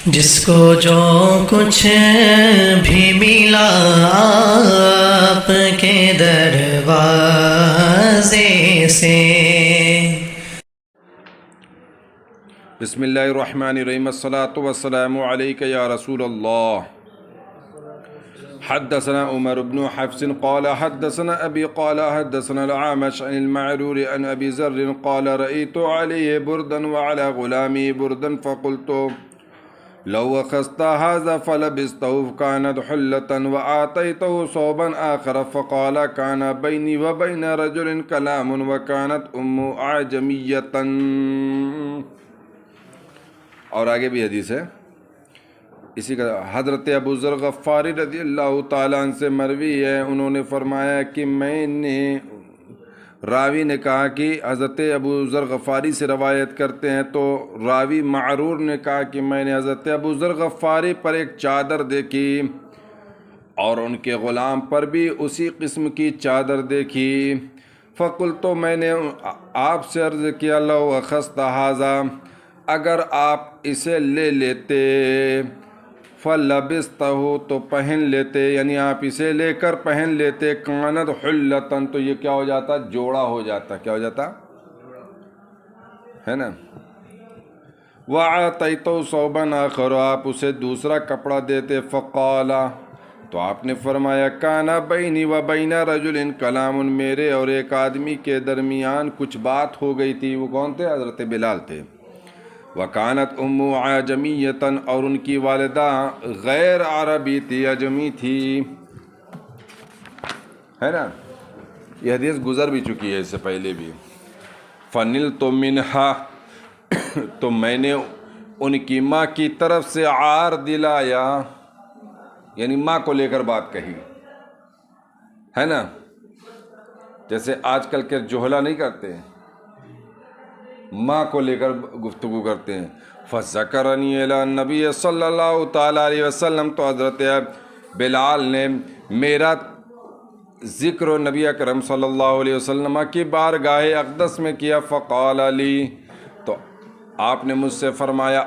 جس کو جو کچھ بھی ملا آپ کے دروازے سے۔ بسم اللہ الرحمن الرحیم، الصلاۃ والسلام علیک یا رسول اللہ۔ حدثنا عمر بن حفص قال حدثنا ابی قال حدثنا العامش عن المعرور عن ابی ذر قال رأيت علیہ بردا وعلى غلامی بردا فقلت لو اخذت هذا فلبسته كانت حلة وآتيته صوبا آخر فقال كان بيني وبين رجل كلام وكانت أعجمية۔ اور آگے بھی حدیث ہے اسی کا، حضرت ابو ذر غفاری رضی اللہ تعالیٰ عنہ سے مروی ہے، انہوں نے فرمایا کہ راوی نے کہا کہ حضرت ابو ذر غفاری سے روایت کرتے ہیں، تو راوی معرور نے کہا کہ میں نے حضرت ابو ذر غفاری پر ایک چادر دیکھی اور ان کے غلام پر بھی اسی قسم کی چادر دیکھی۔ فقلت، تو میں نے آپ سے عرض کیا لو اخذت ھذا، اگر آپ اسے لے لیتے، فلبستہ، تو پہن لیتے، یعنی آپ اسے لے کر پہن لیتے، کانت حلتن، تو یہ کیا ہو جاتا؟ جوڑا ہو جاتا۔ کیا ہو جاتا ہے نا؟ وَآتَيْتُ صَوْبًا آخَرَ، آپ اسے دوسرا کپڑا دیتے، فقال، تو آپ نے فرمایا کان بینی و بین رجل کلام، میرے اور ایک آدمی کے درمیان کچھ بات ہو گئی تھی۔ وہ کون تھے؟ حضرت بلال تھے۔ وَكَانَتْ أُمُّ عَجَمِيَّةً، اور ان کی والدہ غیر عربی تھی، عجمی تھی، ہے نا؟ یہ حدیث گزر بھی چکی ہے اس سے پہلے بھی۔ فَنِلْتُ مِنْهَا، تو میں نے ان کی ماں کی طرف سے عار دلایا، یعنی ماں کو لے کر بات کہی، ہے نا؟ جیسے آج کل کے جوہلا نہیں کرتے، ماں کو لے کر گفتگو کرتے ہیں۔ فَذَكَرَنِي إِلَى النَّبِيِّ صلی اللہ تعالیٰ علیہ وسلم، تو حضرت بلال نے میرا ذکر نبی اکرم صلی اللہ علیہ وسلم کی بارگاہ اقدس میں کیا۔ فقال علی، تو آپ نے مجھ سے فرمایا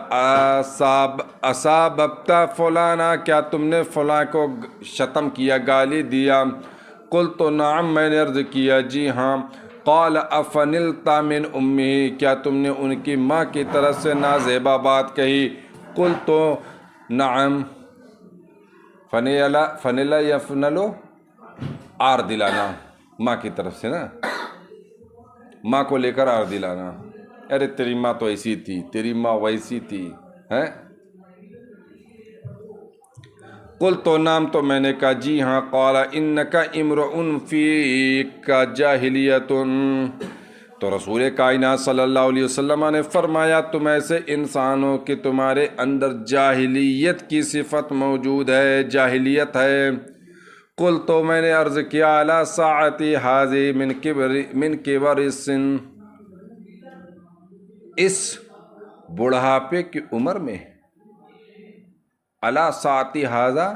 اصابت فلانا، کیا تم نے فلاں کو شتم کیا، گالی دیا؟ قلت نعم، میں نے عرض کیا جی ہاں۔ قال افنلت من امی، کیا تم نے ان کی ماں کی طرف سے نازیبا بات کہی؟ قلت نعم۔ فنلا یا فنلو، آر دلانا، ماں کی طرف سے نا، ماں کو لے کر آر دلانا، ارے تیری ماں تو ایسی تھی، تیری ماں ویسی تھی، ہیں؟ قلت نام، تو میں نے کہا جی ہاں۔ قال انک امرؤ فیک جاہلیۃ، تو رسول کائنات صلی اللہ علیہ وسلم نے فرمایا تم ایسے انسان ہو کہ تمہارے اندر جاہلیت کی صفت موجود ہے، جاہلیت ہے۔ قلت، تو میں نے عرض کیا علی ساعتی ھذی من کبر السن، اس بڑھاپے کی عمر میں، علی ساعتی ھذا،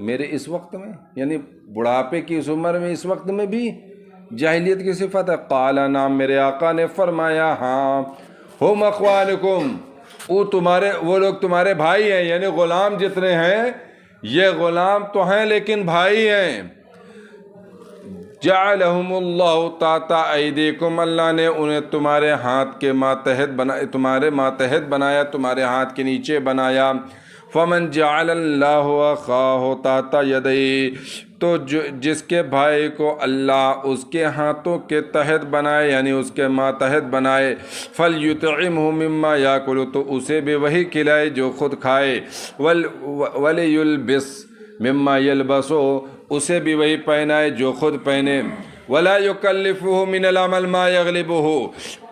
میرے اس وقت میں، یعنی بڑھاپے کی اس عمر میں، اس وقت میں بھی جاہلیت کی صفت ہے؟ قال نعم، میرے آقا نے فرمایا ہاں۔ ہم اخوانکم، وہ لوگ تمہارے بھائی ہیں، یعنی غلام جتنے ہیں یہ غلام تو ہیں لیکن بھائی ہیں۔ جعلہم اللہ تحت ایدیکم، اللہ نے انہیں تمہارے ہاتھ کے ماتحت بنایا، تمہارے ماتحت بنایا، تمہارے ہاتھ کے نیچے بنایا۔ فمن جعل اللہ اخاہ تحت یدیہ، تو جس کے بھائی کو اللہ اس کے ہاتھوں کے تحت بنائے، یعنی اس کے ماتحت بنائے، فلیطعمہ مما یاکل، تو اسے بھی وہی کھلائے جو خود کھائے، ولیلبس مما یلبس، اسے بھی وہی پہنائے جو خود پہنے، ولا یکلفہ من العمل ما یغلبہ،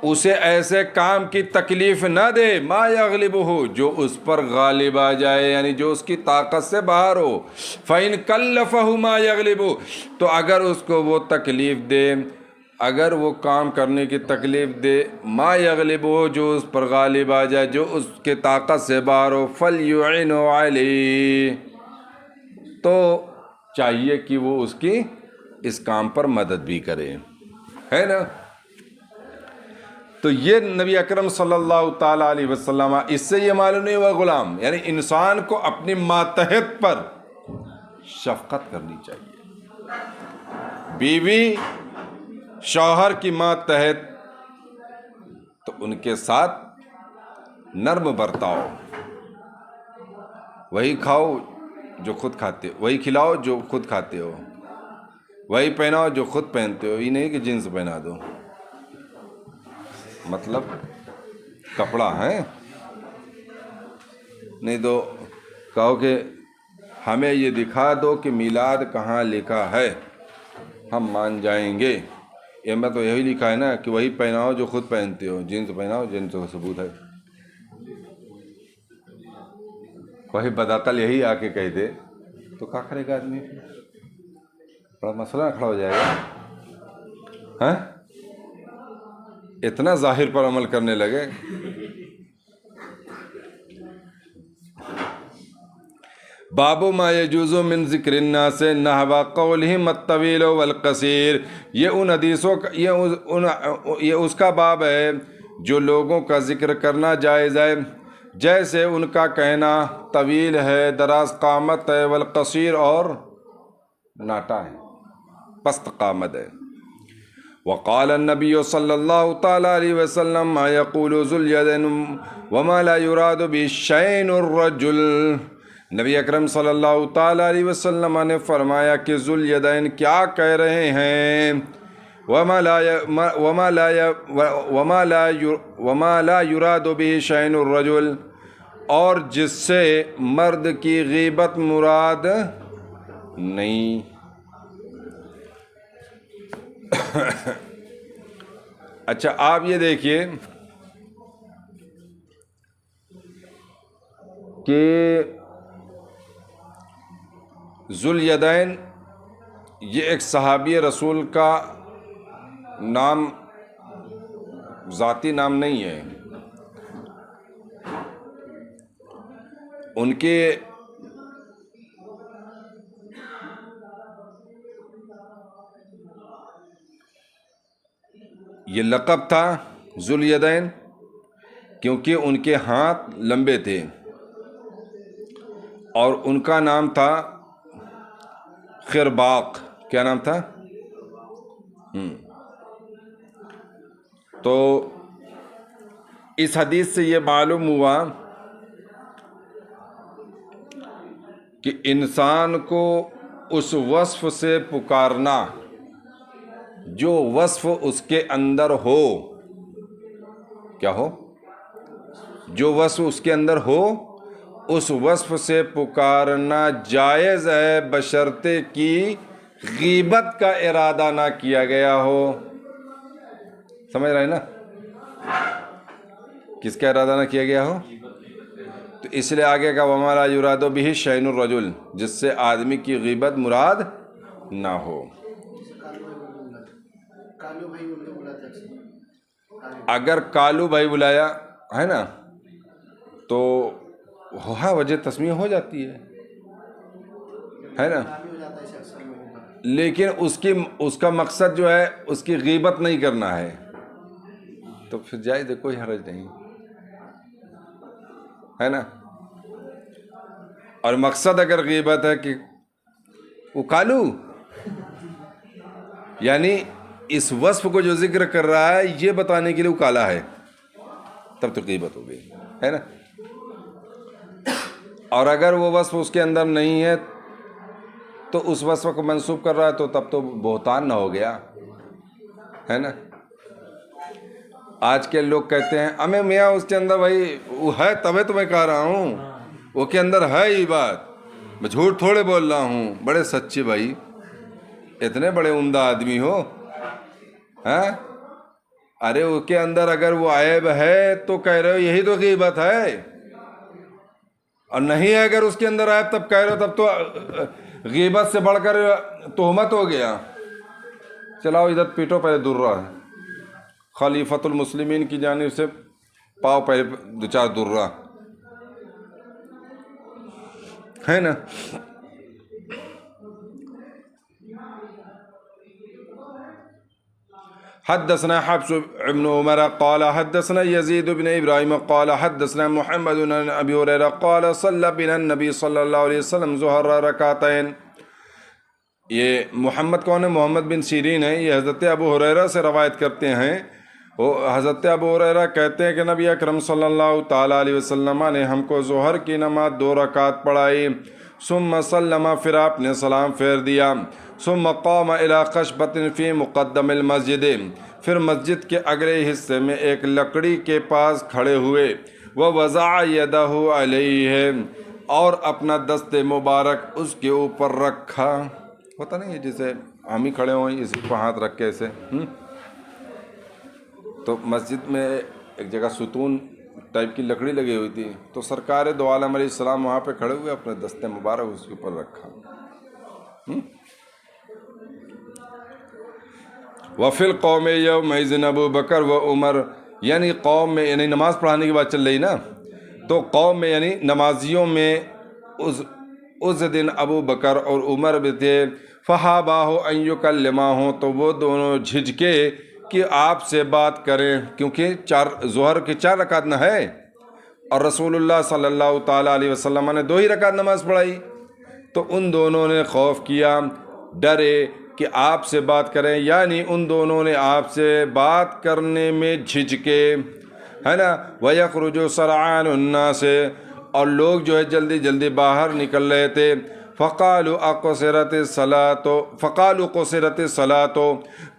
اسے ایسے کام کی تکلیف نہ دے، ما یغلبہ، جو اس پر غالب آ جائے، یعنی جو اس کی طاقت سے باہر ہو۔ فإن کلفہ ما یغلبہ، تو اگر اس کو وہ تکلیف دے، اگر وہ کام کرنے کی تکلیف دے، ما یغلبہ، جو اس پر غالب آ جائے، جو اس کے طاقت سے باہر ہو، فلیعنہ علیہ، تو چاہیے کہ وہ اس کی اس کام پر مدد بھی کرے، ہے نا؟ تو یہ نبی اکرم صلی اللہ تعالیٰ علیہ وسلم، اس سے یہ معلوم نہیں ہوا غلام، یعنی انسان کو اپنی ماتحت پر شفقت کرنی چاہیے. بیوی شوہر کی ماتحت تو ان کے ساتھ نرم برتاؤ، وہی کھاؤ جو خود کھاتے ہو، وہی کھلاؤ جو خود کھاتے ہو، وہی پہناؤ جو خود پہنتے ہو. یہ نہیں کہ جنس پہنا دو، مطلب کپڑا ہے نہیں تو کہو کہ ہمیں یہ دکھا دو کہ میلاد کہاں لکھا ہے ہم مان جائیں گے. یہ میں تو یہی لکھا ہے نا کہ وہی پہناؤ جو خود پہنتے ہو، جنس پہناؤ جنس کا ثبوت ہے. کوئی بدعقل یہی آ کے کہہ دے تو کیا کرے گا آدمی؟ بڑا مسئلہ کھڑا ہو جائے گا. ہاں اتنا ظاہر پر عمل کرنے لگے. باب ما یجوز من ذکر الناس نحو قولہم الطویل والقصیر. یہ ان حدیثوں کا یہ اس کا باب ہے جو لوگوں کا ذکر کرنا جائز ہے، جیسے ان کا کہنا طویل ہے، دراز قامت ہے، والقصیر اور ناٹا ہے، پست قامت ہے. وقال النبی صلی اللہ تعالی علیہ وسلم ما یقول ذو الیدین وما لا یراد بشین الرجل. نبی اکرم صلی اللہ تعالی علیہ وسلم نے فرمایا کہ ذو الیدین کیا کہہ رہے ہیں، وما لا یراد به شین الرجل، اور جس سے مرد کی غیبت مراد نہیں. اچھا آپ یہ دیکھیے کہ ذو الیدین یہ ایک صحابی رسول کا نام، ذاتی نام نہیں ہے. ان کے یہ لقب تھا ذو الیدین کیونکہ ان کے ہاتھ لمبے تھے، اور ان کا نام تھا خرباق. کیا نام تھا؟ تو اس حدیث سے یہ معلوم ہوا کہ انسان کو اس وصف سے پکارنا جو وصف اس کے اندر ہو. کیا ہو؟ جو وصف اس کے اندر ہو اس وصف سے پکارنا جائز ہے، بشرطے کی غیبت کا ارادہ نہ کیا گیا ہو. سمجھ رہے ہیں نا؟ کس کا ارادہ نہ کیا گیا ہو؟ تو اس لیے آگے کا وما لا یراد بہ شین الرجل، جس سے آدمی کی غیبت مراد نہ ہو. اگر کالو بھائی بلایا ہے نا تو وجہ تسمیہ ہو جاتی ہے نا، لیکن اس کا مقصد جو ہے اس کی غیبت نہیں کرنا ہے تو پھر جائز ہے، کوئی حرج نہیں ہے نا. اور مقصد اگر غیبت ہے کہ وہ کالو، یعنی اس وصف کو جو ذکر کر رہا ہے یہ بتانے کے لیے وہ کالا ہے، تب تو غیبت ہو گئی ہے نا. اور اگر وہ وصف اس کے اندر نہیں ہے تو اس وصف کو منسوب کر رہا ہے تو تب تو بہتان نہ ہو گیا ہے نا. آج کے لوگ کہتے ہیں ہمیں میاں اس کے اندر بھائی وہ ہے، تبھی تو میں کہہ رہا ہوں وہ کے اندر ہے یہ بات، میں جھوٹ تھوڑے بول رہا ہوں. بڑے سچے بھائی، اتنے بڑے عمدہ آدمی ہو ہاں. ارے اس کے اندر اگر وہ عیب ہے تو کہہ رہے ہو یہی تو غیبت ہے، اور نہیں ہے اگر اس کے اندر عیب تب کہہ رہے ہو، تب تو غیبت سے بڑھ کر تہمت ہو گیا. چلاؤ ادھر پیٹو پہلے درہ ہے، خلیفۃ المسلمین کی جانب سے پاؤ پہلے دو چار درہ ہے نا. حدثنا حفص بن عمر قال حدثنا يزيد بن إبراهيم قال حدثنا محمد بن أبي هريرة قال صلى بنا النبي صلى الله عليه وسلم ظهر ركعتين. یہ محمد کون ہے؟ محمد بن سیرین ہے. یہ حضرت ابو ہریرہ سے روایت کرتے ہیں. وہ حضرت ابو ہریرہ کہتے ہیں کہ نبی اکرم صلی اللہ تعالیٰ علیہ وسلم نے ہم کو ظہر کی نماز 2 رکعت پڑھائی. ثم سلم، پھر آپ نے سلام پھیر دیا. ثم قام الى خشبۃ فی مقدم المسجد، پھر مسجد کے اگلے حصے میں ایک لکڑی کے پاس کھڑے ہوئے. ووضع یدہ علیہ، اور اپنا دست مبارک اس کے اوپر رکھا. ہوتا نہیں ہے جیسے ہم ہی کھڑے ہوئیں اسی کو ہاتھ رکھ کے ایسے. تو مسجد میں ایک جگہ ستون ٹائپ کی لکڑی لگی ہوئی تھی، تو سرکار دو عالم علیہ السلام وہاں پہ کھڑے ہوئے، اپنے دست مبارک اس کے اوپر رکھا. وفی القوم یومئذ ابو بکر و عمر، یعنی قوم میں، یعنی نماز پڑھانے کی بات چل رہی نا، تو قوم میں یعنی نمازیوں میں اس دن ابو بکر اور عمر بھی تھے. فحاباہ ان یکلماہ، تو وہ دونوں جھجکے کہ آپ سے بات کریں، کیونکہ ظہر کی 4 رکعت نہ ہے اور رسول اللہ صلی اللہ تعالیٰ علیہ وسلم نے 2 ہی رکعت نماز پڑھائی. تو ان دونوں نے خوف کیا، ڈرے کہ آپ سے بات کریں، یعنی ان دونوں نے آپ سے بات کرنے میں جھجکے، ہے نا. وَيَخْرُجُ سَرْعَانُ النَّاسِ، اور لوگ جو ہے جلدی جلدی باہر نکل رہے تھے. فقالوا قصرت الصلاۃ،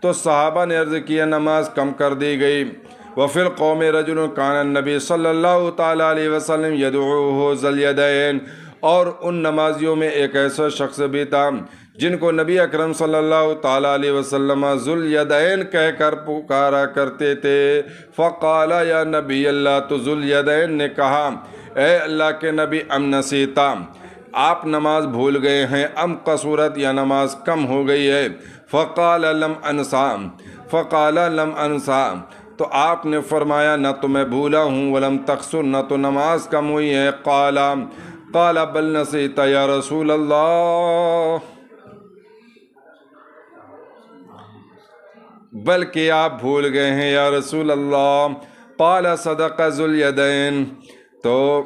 تو صحابہ نے عرض کیا نماز کم کر دی گئی. وفی القوم رجل کان النبی صلی اللہ تعالیٰ علیہ وسلم یدعوہ ذی الیدین، اور ان نمازیوں میں ایک ایسا شخص بھی تھا جن کو نبی اکرم صلی اللہ تعالیٰ علیہ وسلم ذو الیدین کہہ کر پکارا کرتے تھے. فقال یا نبی اللہ، تو ذو الیدین نے کہا اے اللہ کے نبی، ام نسیتا، آپ نماز بھول گئے ہیں، ام قصورت، یا نماز کم ہو گئی ہے. فقال لم انسا، تو آپ نے فرمایا نہ تو میں بھولا ہوں، ولم تقصر، نہ تو نماز کم ہوئی ہے. قال بل نسیت یا رسول اللہ، بلکہ آپ بھول گئے ہیں یا رسول اللہ. قال صدق ذو الیدین، تو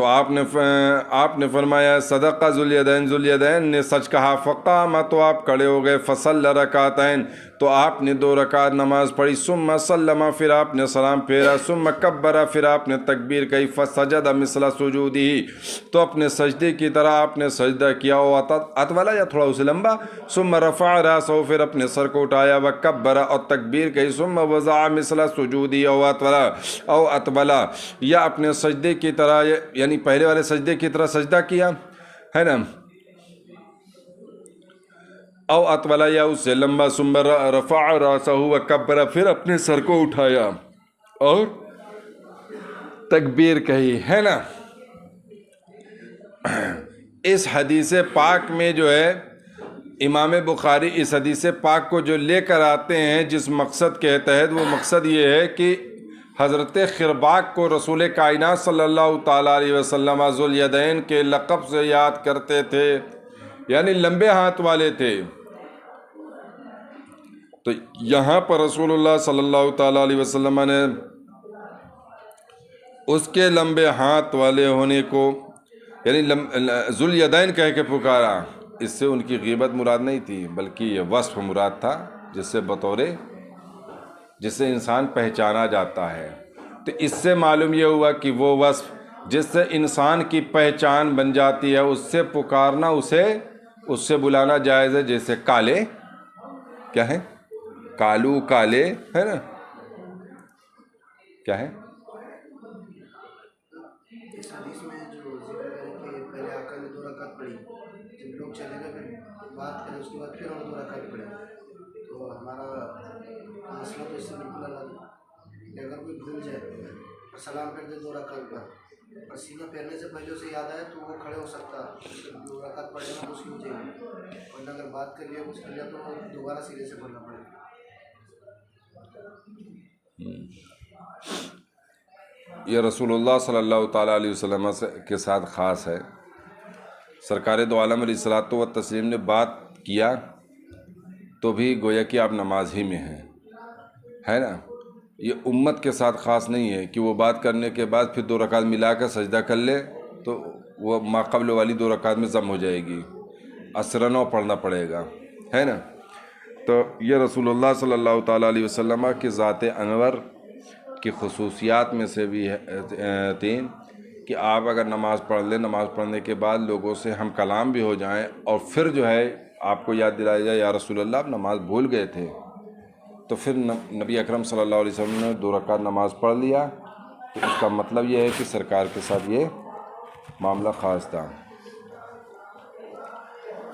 آپ نے فرمایا صدق ذو الیدین، ذو الیدین نے سچ کہا. فقام، تو آپ کھڑے ہو گئے. فصلی رکعتین، تو آپ نے 2 رکعت نماز پڑھی. ثم سلم، پھر آپ نے سلام پھیرا. ثم کبر، پھر آپ نے تکبیر کہی. فسجد مثل سجودہ، تو اپنے سجدے کی طرح آپ نے سجدہ کیا. اطولا، یا تھوڑا اسے لمبا. ثم رفع راسہ، پھر اپنے سر کو اٹھایا. وکبر، اور تکبیر کہی. ثم وضع مثل سجودہ او اطولا، یا اپنے سجدے کی طرح، یعنی پہلے والے سجدے کی طرح سجدہ کیا، ہے نا، او اطولا، یا اس سے لمبا. ثم رفع راسہ وکبر، پھر اپنے سر کو اٹھایا اور تکبیر کہی، ہے نا. اس حدیث پاک میں جو ہے امام بخاری اس حدیث پاک کو جو لے کر آتے ہیں جس مقصد کے تحت، وہ مقصد یہ ہے کہ حضرت خرباق کو رسول کائنات صلی اللہ تعالیٰ علیہ وسلم ذو الیدین کے لقب سے یاد کرتے تھے، یعنی لمبے ہاتھ والے تھے. تو یہاں پر رسول اللہ صلی اللہ تعالیٰ علیہ وسلم نے اس کے لمبے ہاتھ والے ہونے کو، یعنی ذو الیدین کہہ کے پکارا. اس سے ان کی غیبت مراد نہیں تھی، بلکہ یہ وصف مراد تھا جس سے انسان پہچانا جاتا ہے. تو اس سے معلوم یہ ہوا کہ وہ وصف جس سے انسان کی پہچان بن جاتی ہے، اس سے پکارنا، اس سے بلانا جائز ہے. جیسے کالے، کیا ہے، کالو، کالے، ہے نا، کیا ہے، اس حدیث میں جو ذکر ہے کہ پہلے آقا نے 2 رکعت پڑھی، جب لوگ چلے گئے پھر بات کریں، اس کے بعد پھر اور 2 رکعت پڑھے. تو ہمارا مسئلہ تو اس سے بالکل الگ ہے کہ اگر کوئی بھول جائے اور سلام پھیر دے 2 رکعت پر، اور سینہ پھیرنے سے پہلے اسے یاد آئے تو وہ کھڑے ہو سکتا، 2 رکعت پڑھے نا تو اس کی ہو جائے گی، ورنہ اگر بات کر لیا کچھ کر لیا تو دوبارہ سینے سے پڑھنا پڑے گا. یہ رسول اللہ صلی اللہ تعالیٰ علیہ وسلم کے ساتھ خاص ہے. سرکار دو عالم علیہ الصلوۃ والتسلیم نے بات کیا تو بھی گویا کہ آپ نماز ہی میں ہیں، ہے نا. یہ امت کے ساتھ خاص نہیں ہے کہ وہ بات کرنے کے بعد پھر 2 رکعت ملا کر سجدہ کر لے تو وہ ما قبل والی 2 رکعت میں ضم ہو جائے گی، اثرنو پڑھنا پڑے گا، ہے نا. تو یہ رسول اللہ صلی اللہ تعالیٰ علیہ وسلم کی ذات انور کی خصوصیات میں سے بھی تھیں کہ آپ اگر نماز پڑھ لیں، نماز پڑھنے کے بعد لوگوں سے ہم کلام بھی ہو جائیں اور پھر جو ہے آپ کو یاد دلایا جائے یا رسول اللہ آپ نماز بھول گئے تھے، تو پھر نبی اکرم صلی اللہ علیہ وسلم نے 2 رکعت نماز پڑھ لیا، تو اس کا مطلب یہ ہے کہ سرکار کے ساتھ یہ معاملہ خاص تھا.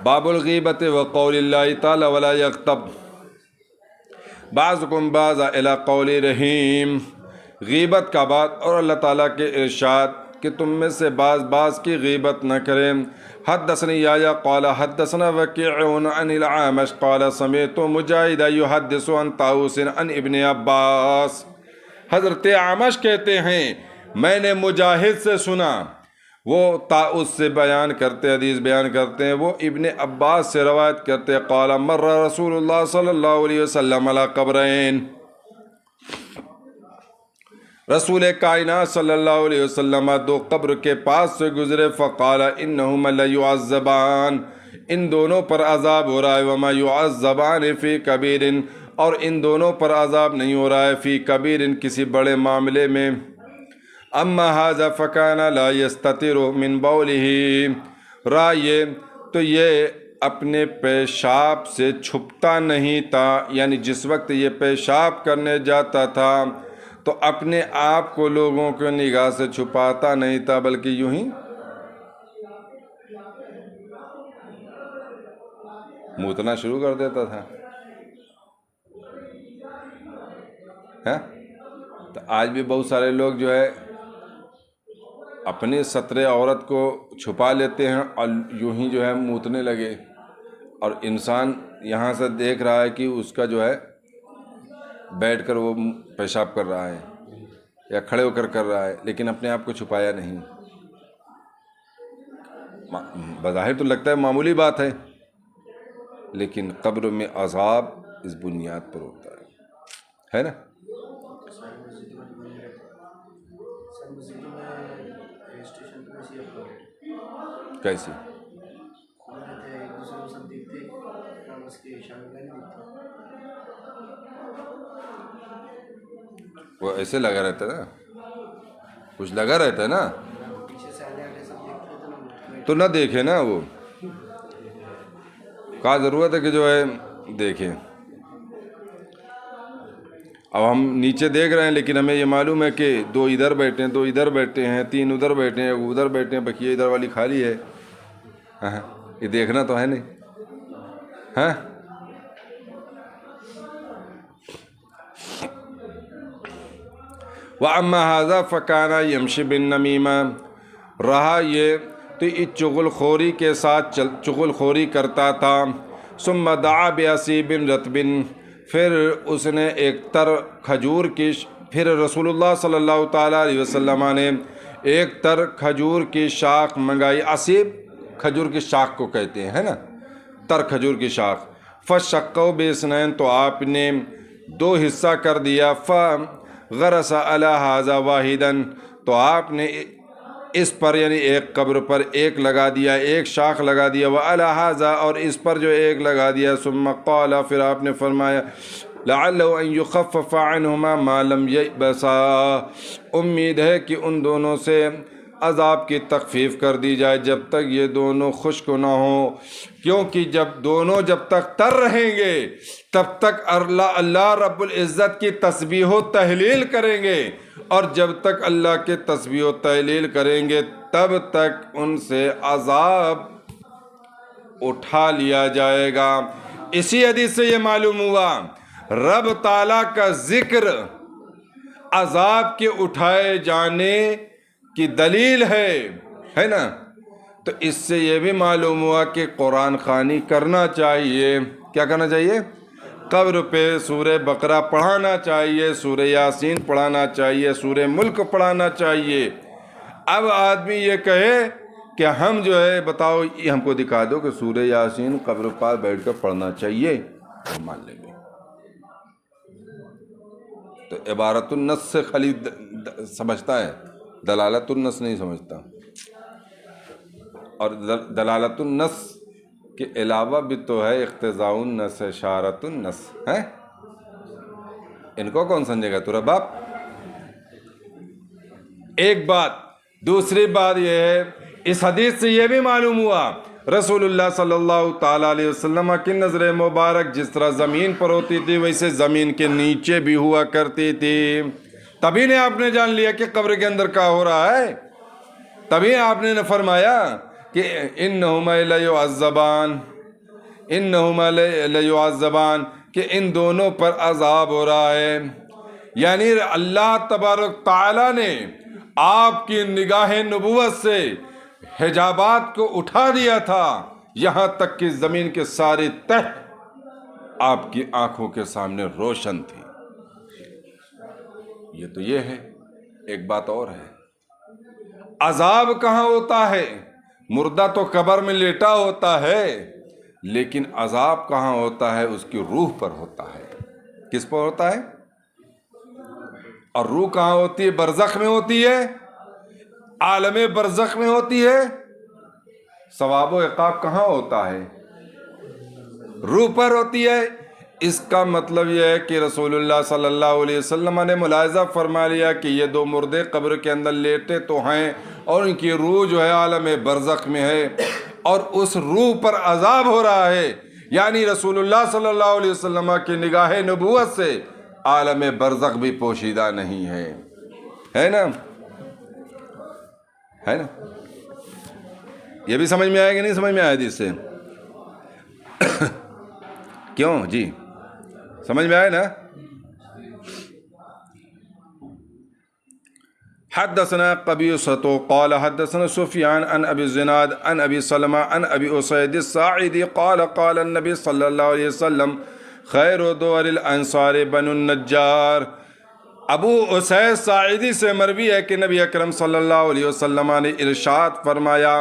باب الغیبت وقول اللہ تعالی ولا یغتب بعضکم بعضا الی قول رحیم. غیبت کا بات اور اللہ تعالیٰ کے ارشاد کہ تم میں سے بعض کی غیبت نہ کریں. حدثني يحيى قال حدثنا وكيع عن الأعمش قال سمعت مجاهدا يحدث عن طاووس عن ابن عباس. حضرت اعمش کہتے ہیں میں نے مجاہد سے سنا، وہ طاووس سے بیان کرتے، حدیث بیان کرتے ہیں، وہ ابن عباس سے روایت کرتے. قال مر رسول اللہ صلی اللہ علیہ وسلم علی قبرین. رسول کائنات صلی اللہ علیہ وسلم 2 قبر کے پاس سے گزرے. فقال انہما لیعذبان، ان دونوں پر عذاب ہو رہا ہے. وما یعذبان فی کبیر، اور ان دونوں پر عذاب نہیں ہو رہا ہے فی کبیر، کسی بڑے معاملے میں. اما ھذا فکان لا یستتر من بولہ، رائے تو یہ اپنے پیشاب سے چھپتا نہیں تھا، یعنی جس وقت یہ پیشاب کرنے جاتا تھا تو اپنے آپ کو لوگوں کے نگاہ سے چھپاتا نہیں تھا، بلکہ یوں ہی موتنا شروع کر دیتا تھا. تو آج بھی بہت سارے لوگ جو ہے اپنی ستر عورت کو چھپا لیتے ہیں اور یوں ہی جو ہے موتنے لگے، اور انسان یہاں سے دیکھ رہا ہے کہ اس کا جو ہے بیٹھ کر وہ پیشاب کر رہا ہے یا کھڑے ہو کر رہا ہے، لیکن اپنے آپ کو چھپایا نہیں. بظاہر تو لگتا ہے معمولی بات لیکن قبر میں عذاب اس بنیاد پر ہوتا ہے نا. کیسی وہ ایسے لگا رہتا ہے نا، کچھ لگا رہتا ہے نا، تو نہ دیکھے نا. وہ کا ضرورت ہے کہ جو ہے دیکھیں. اب ہم نیچے دیکھ رہے ہیں لیکن ہمیں یہ معلوم ہے کہ 2 ادھر بیٹھے ہیں، 2 ادھر بیٹھے ہیں، 3 ادھر بیٹھے ہیں، ادھر بیٹھے ہیں، بقیہ ادھر والی خالی ہے. یہ دیکھنا تو ہے نہیں. وَأَمَّا هَذَا فَكَانَ يَمْشِي بِالنَّمِيمَةِ، رہا یہ تو اس چغل خوری کے ساتھ چغل خوری کرتا تھا. ثُمَّ دَعَا بِعَصِيبٍ رَطْبٍ، پھر اس نے ایک تر کھجور کی، پھر رسول اللہ صلی اللہ تعالیٰ علیہ وسلم نے ایک تر کھجور کی شاخ منگائی. عصیب کھجور کی شاخ کو کہتے ہیں نا، تر کھجور کی شاخ. فَشَقَّوْا بِإِثْنَيْنِ، تو آپ نے 2 حصہ کر دیا. فَغَرَسَ عَلَى هَذَا وَاحِدًا، تو آپ نے اس پر یعنی ایک قبر پر ایک لگا دیا، ایک شاخ لگا دیا. وَعَلَى هَذَا، اور اس پر جو ایک لگا دیا. ثُمَّ قَالَ، پھر آپ نے فرمایا لَعَلَّهُ أَن يُخَفَّفَ عَنْهُمَا مَا لَمْ يَيْبَسَا، امید ہے کہ ان دونوں سے عذاب کی تخفیف کر دی جائے جب تک یہ دونوں خشک نہ ہوں، کیونکہ جب تک تر رہیں گے تب تک اللہ رب العزت کی تسبیح و تہلیل کریں گے، اور جب تک اللہ کے تسبیح و تہلیل کریں گے تب تک ان سے عذاب اٹھا لیا جائے گا. اسی حدیث سے یہ معلوم ہوا رب تعالیٰ کا ذکر عذاب کے اٹھائے جانے کی دلیل ہے نا. تو اس سے یہ بھی معلوم ہوا کہ قرآن خوانی کرنا چاہیے. کیا کرنا چاہیے؟ قبر پہ سورہ بقرہ پڑھانا چاہیے، سورہ یاسین پڑھانا چاہیے، سورہ ملک پڑھانا چاہیے. اب آدمی یہ کہے کہ ہم جو ہے بتاؤ، یہ ہم کو دکھا دو کہ سورہ یاسین قبر پر بیٹھ کر پڑھنا چاہیے. وہ مان لیں گے. تو عبارت النص سے خالی سمجھتا ہے، دلالت النص نہیں سمجھتا. اور دلالت النص کے علاوہ بھی تو ہے اقتضاء النص، اشارت النص ہے. ان کو کون سمجھے گا؟ تیرا باپ. ایک بات. دوسری بات یہ ہے، اس حدیث سے یہ بھی معلوم ہوا رسول اللہ صلی اللہ تعالیٰ علیہ وسلم کی نظر مبارک جس طرح زمین پر ہوتی تھی ویسے زمین کے نیچے بھی ہوا کرتی تھی. تبھی نے آپ نے جان لیا کہ قبر کے اندر کیا ہو رہا ہے. تبھی آپ نے فرمایا کہ انہما لیعذبان، انہما لیعذبان، کہ ان دونوں پر عذاب ہو رہا ہے. یعنی اللہ تبارک تعالیٰ نے آپ کی نگاہ نبوت سے حجابات کو اٹھا دیا تھا، یہاں تک کہ زمین کے سارے تہ آپ کی آنکھوں کے سامنے روشن تھی. یہ تو یہ ہے. ایک بات اور ہے، عذاب کہاں ہوتا ہے؟ مردہ تو قبر میں لیٹا ہوتا ہے، لیکن عذاب کہاں ہوتا ہے؟ اس کی روح پر ہوتا ہے. کس پر ہوتا ہے؟ اور روح کہاں ہوتی ہے؟ برزخ میں ہوتی ہے، عالم برزخ میں ہوتی ہے. ثواب و عقاب کہاں ہوتا ہے؟ روح پر ہوتی ہے. اس کا مطلب یہ ہے کہ رسول اللہ صلی اللہ علیہ وسلم نے ملاحظہ فرما لیا کہ یہ دو مردے قبر کے اندر لیٹے تو ہیں اور ان کی روح جو ہے عالم برزخ میں ہے، اور اس روح پر عذاب ہو رہا ہے. یعنی رسول اللہ صلی اللہ علیہ وسلم کی نگاہ نبوت سے عالم برزخ بھی پوشیدہ نہیں ہے. ہے نا؟ ہے نا؟ یہ بھی سمجھ میں آئے کہ نہیں سمجھ میں آئے حدیث سے؟ کیوں جی؟ سمجھ میں آئے نا؟ حدثنا قبيصة قال حدثنا سفيان عن ابي الزناد عن ابي سلمة عن ابي اسيد الساعدي قال قال النبي صلى الله عليه وسلم خير دور الانصار بنو النجار. ابو اسید ساعدی سے مروی ہے کہ نبی اکرم صلی اللہ علیہ وسلم نے ارشاد فرمایا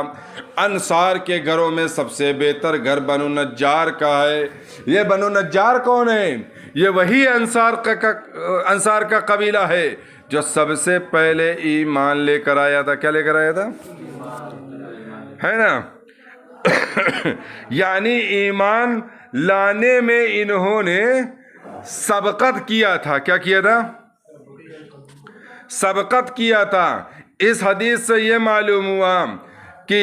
انصار کے گھروں میں سب سے بہتر گھر بنو نجار کا ہے. یہ بنو نجار کون ہے؟ یہ وہی انصار کا قبیلہ ہے جو سب سے پہلے ایمان لے کر آیا تھا. کیا لے کر آیا تھا؟ ہے نا؟ یعنی ایمان لانے میں انہوں نے سبقت کیا تھا. کیا کیا تھا؟ سبقت کیا تھا. اس حدیث سے یہ معلوم ہوا کہ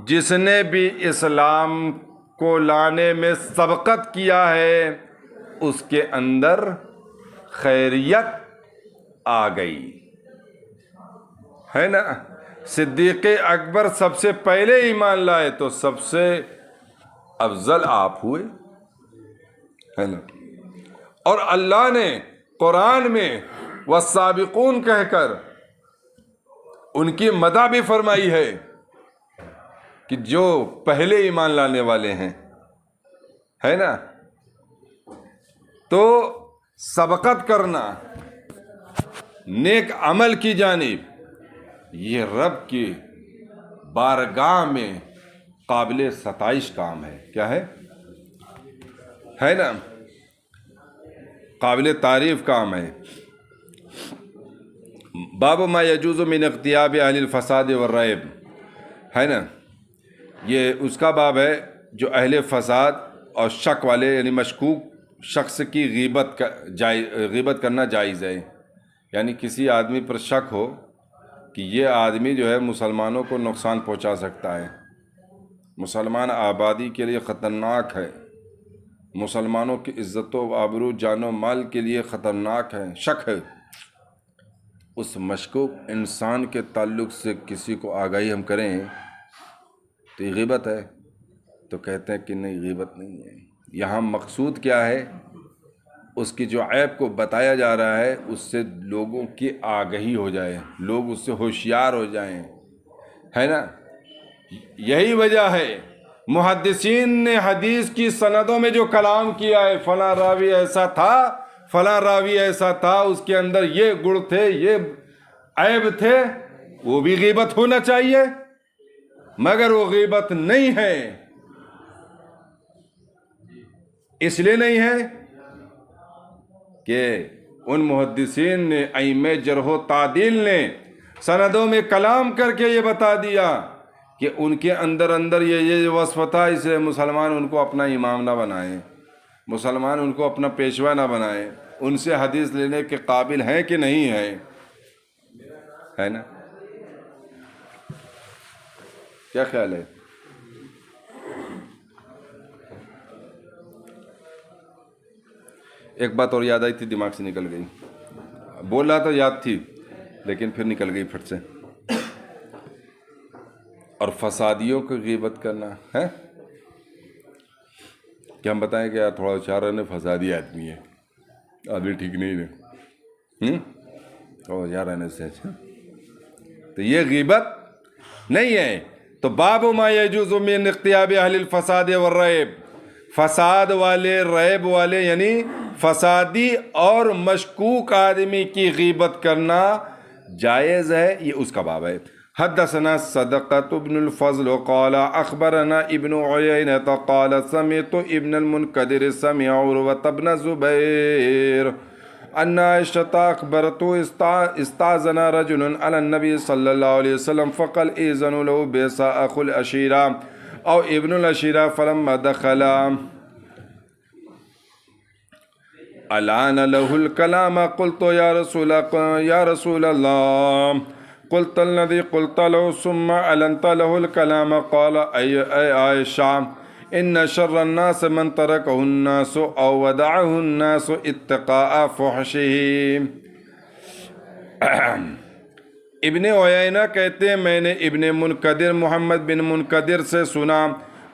جس نے بھی اسلام کو لانے میں سبقت کیا ہے اس کے اندر خیریت آ گئی. ہے نا؟ صدیق اکبر سب سے پہلے ایمان لائے تو سب سے افضل آپ ہوئے. ہے نا؟ اور اللہ نے قرآن میں والسابقون کہہ کر ان کی مدح بھی فرمائی ہے کہ جو پہلے ایمان لانے والے ہیں. ہے نا؟ تو سبقت کرنا نیک عمل کی جانب یہ رب کی بارگاہ میں قابل ستائش کام ہے. کیا ہے؟ ہے نا؟ قابل تعریف کام ہے. باب ما یجوز من اغتیاب اہل الفساد والریب. ہے نا؟ یہ اس کا باب ہے جو اہل فساد اور شک والے یعنی مشکوک شخص کی غیبت کرنا جائز ہے. یعنی کسی آدمی پر شک ہو کہ یہ آدمی جو ہے مسلمانوں کو نقصان پہنچا سکتا ہے، مسلمان آبادی کے لیے خطرناک ہے، مسلمانوں کی عزت و آبرو جان و مال کے لیے خطرناک ہے، شک ہے، اس مشکوک انسان کے تعلق سے کسی کو آگاہی ہم کریں تو یہ غیبت ہے؟ تو کہتے ہیں کہ نہیں، غیبت نہیں ہے. یہاں مقصود کیا ہے؟ اس کی جو عیب کو بتایا جا رہا ہے اس سے لوگوں کی آگہی ہو جائے، لوگ اس سے ہوشیار ہو جائیں. ہے نا؟ یہی وجہ ہے محدثین نے حدیث کی سندوں میں جو کلام کیا ہے، فلاں راوی ایسا تھا، فلاں راوی ایسا تھا، اس کے اندر یہ گڑ تھے، یہ عیب تھے، وہ بھی غیبت ہونا چاہیے، مگر وہ غیبت نہیں ہے. اس لیے نہیں ہے کہ ان محدثین نے، ائمہ جرح و تعدیل نے سندوں میں کلام کر کے یہ بتا دیا کہ ان کے اندر یہ وصف تھا، اس لیے مسلمان ان کو اپنا امام نہ بنائیں، مسلمان ان کو اپنا پیشوا نہ بنائیں، ان سے حدیث لینے کے قابل ہیں کہ نہیں ہیں، ہے نا؟ کیا خیال ہے؟ ایک بات اور یاد آئی تھی، دماغ سے نکل گئی، بول رہا تو یاد تھی لیکن پھر نکل گئی پھٹ سے، اور فسادیوں کو غیبت کرنا ہے کہ ہم بتائیں کہ یار تھوڑا ہوشیار رہنے، فسادی آدمی ہے، آدمی ٹھیک نہیں ہے، تھوڑا ہوشیار رہنے سے اچھا، تو یہ غیبت نہیں ہے۔ تو باب ما یجوز من اغتیاب اہل الفساد والریب، فساد والے، ریب والے یعنی فسادی اور مشکوک آدمی کی غیبت کرنا جائز ہے، یہ اس کا باب ہے۔ حدثنا صدقۃ بن الفضل قال اخبرنا ابن عیینۃ قال سمعت ابن المنکدر سمع عروۃ بن زبیر ان عائشۃ اخبرت استاذن رجل علی النبی صلی اللہ علیہ وسلم فقال اذن له بیس اخو العشیرہ او ابن العشیرہ فلما دخل الان له الكلام قلت یا رسول اللہ قلت الذي قلت له ثم ألنت له الكلام قال أي عائشة إن شر الناس من تركه الناس أو ودعه الناس اتقاء فحشه۔ ابن عیینہ کہتے ہیں میں نے ابن منکدر، محمد بن منکدر سے سنا،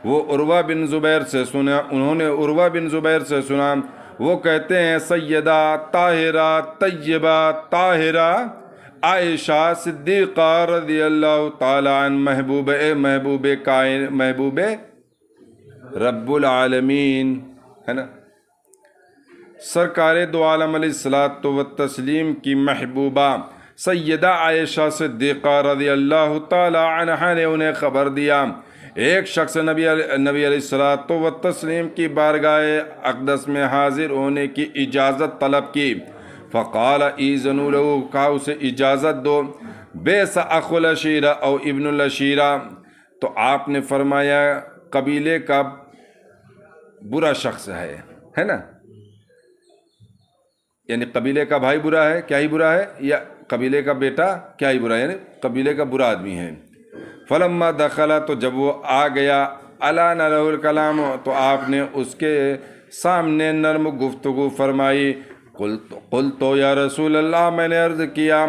وہ عروہ بن زبیر سے سنا، انہوں نے عروہ بن زبیر سے سنا، وہ کہتے ہیں سیدہ طاہرہ طیبہ طاہرہ عائشہ صدیقہ رضی اللہ تعالی عنہ محبوب کائن، محبوب رب العالمین ہے نا، سرکار دو عالم علیہ الصلوۃ والتسلیم کی محبوبہ سیدہ عائشہ صدیقہ رضی اللہ تعالی عنہ نے انہیں خبر دیا ایک شخص نبی علیہ الصلوۃ والتسلیم کی بارگاہ اقدس میں حاضر ہونے کی اجازت طلب کی، فقال ایذنوا له، کہا اسے اجازت دو، بیس اخو العشیرہ او ابن العشیرہ، تو آپ نے فرمایا قبیلے کا برا شخص ہے نا، یعنی قبیلے کا بھائی برا ہے، کیا ہی برا ہے، یا قبیلے کا بیٹا کیا ہی برا ہے، یعنی قبیلے کا برا آدمی ہے۔ فلما دخلا، تو جب وہ آ گیا، الان له الکلام، تو آپ نے اس کے سامنے نرم گفتگو فرمائی، قلت یا رسول اللہ، میں نے عرض کیا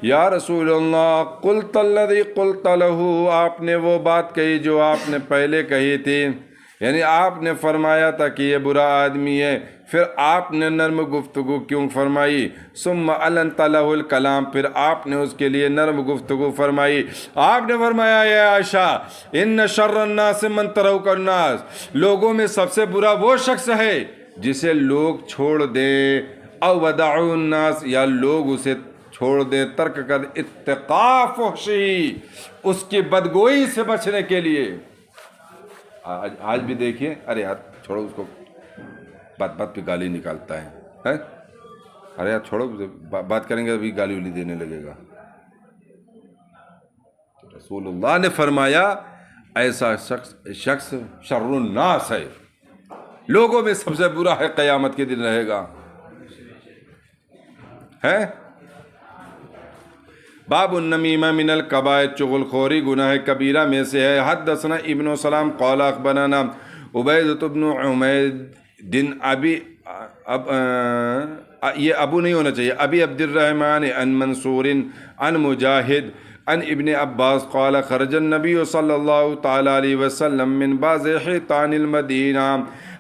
یا رسول اللہ، قلت الذی قلت له، آپ نے وہ بات کہی جو آپ نے پہلے کہی تھی، یعنی آپ نے فرمایا تھا کہ یہ برا آدمی ہے، پھر آپ نے نرم گفتگو کیوں فرمائی؟ ثم علنت له الکلام، پھر آپ نے اس کے لیے نرم گفتگو فرمائی، آپ نے فرمایا یا عائشہ ان شر الناس من ترک الناس، لوگوں میں سب سے برا وہ شخص ہے جسے لوگ چھوڑ دیں، او ودعوا الناس، یا لوگ اسے چھوڑ دیں، ترک کر، اتقاء فحشی، اس کی بدگوئی سے بچنے کے لیے۔ آج بھی دیکھیے، ارے یار چھوڑو اس کو، بات بات پہ گالی نکالتا ہے، ارے یار چھوڑو، بات کریں گے ابھی گالی والی دینے لگے گا۔ رسول اللہ نے فرمایا ایسا شخص شر الناس ہے، لوگوں میں سب سے برا ہے، قیامت کے دن رہے گا، ہے۔ باب النمیمہ من الکبائر، چغل خوری گناہ کبیرہ میں سے ہے۔ حدثنا ابن سلام قال اخبرنا عبیدۃ بن حمید ابی، یہ ابو نہیں ہونا چاہیے، ابی عبد الرحمن عن منصور عن مجاہد عن ابن عباس قال خرج النبی صلی اللہ تعالی علیہ وسلم من بعض حیطان المدینہ۔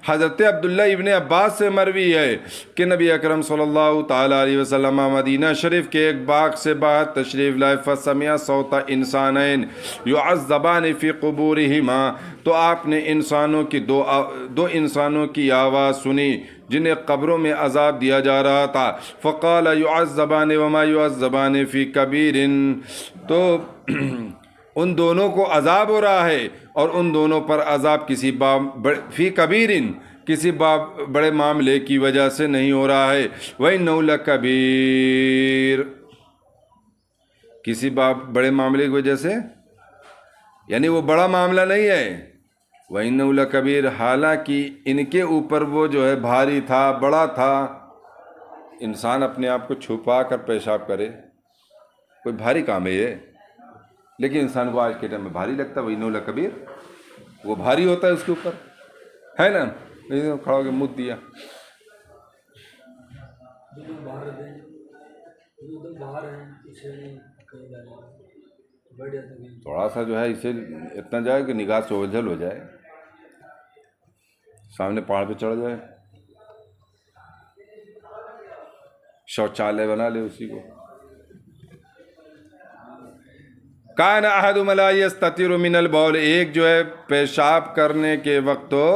حضرت عبداللہ ابن عباس سے مروی ہے کہ نبی اکرم صلی اللہ تعالی علیہ وسلم مدینہ شریف کے ایک باغ سے باہر تشریف لائے، فسمع صوت انسانین یعذبان فی قبورہما، تو آپ نے انسانوں کی دو انسانوں کی آواز سنی جنہیں قبروں میں عذاب دیا جا رہا تھا، فقال یعذبان وما یعذبان فی کبیر، تو ان دونوں کو عذاب ہو رہا ہے، اور ان دونوں پر عذاب کسی فی کبیرن کسی بڑے معاملے کی وجہ سے نہیں ہو رہا ہے۔ وَإِنَّهُ لَكَبِيرٌ، کسی بڑے معاملے کی وجہ سے، یعنی وہ بڑا معاملہ نہیں ہے۔ وَإِنَّهُ لَكَبِيرٌ، حالانکہ ان کے اوپر وہ جو ہے بھاری تھا، بڑا تھا۔ انسان اپنے آپ کو چھپا کر پیشاب کرے، کوئی بھاری کام ہے یہ، لیکن انسان کو آج کے ٹائم میں بھاری لگتا ہے۔ وَإِنَّهُ لَكَبِيرٌ، وہ بھاری ہوتا ہے اس کے اوپر، ہے نا؟ کھڑا ہو کے منہ دیا، تھوڑا سا جو ہے اسے اتنا جائے کہ نگاہ سے اوجھل ہو جائے، سامنے پہاڑ پہ چڑھ جائے، شوچالیہ بنا لے اسی کو۔ کان احدہم لا یستتر من البول، ایک جو ہے پیشاب کرنے کے وقت تو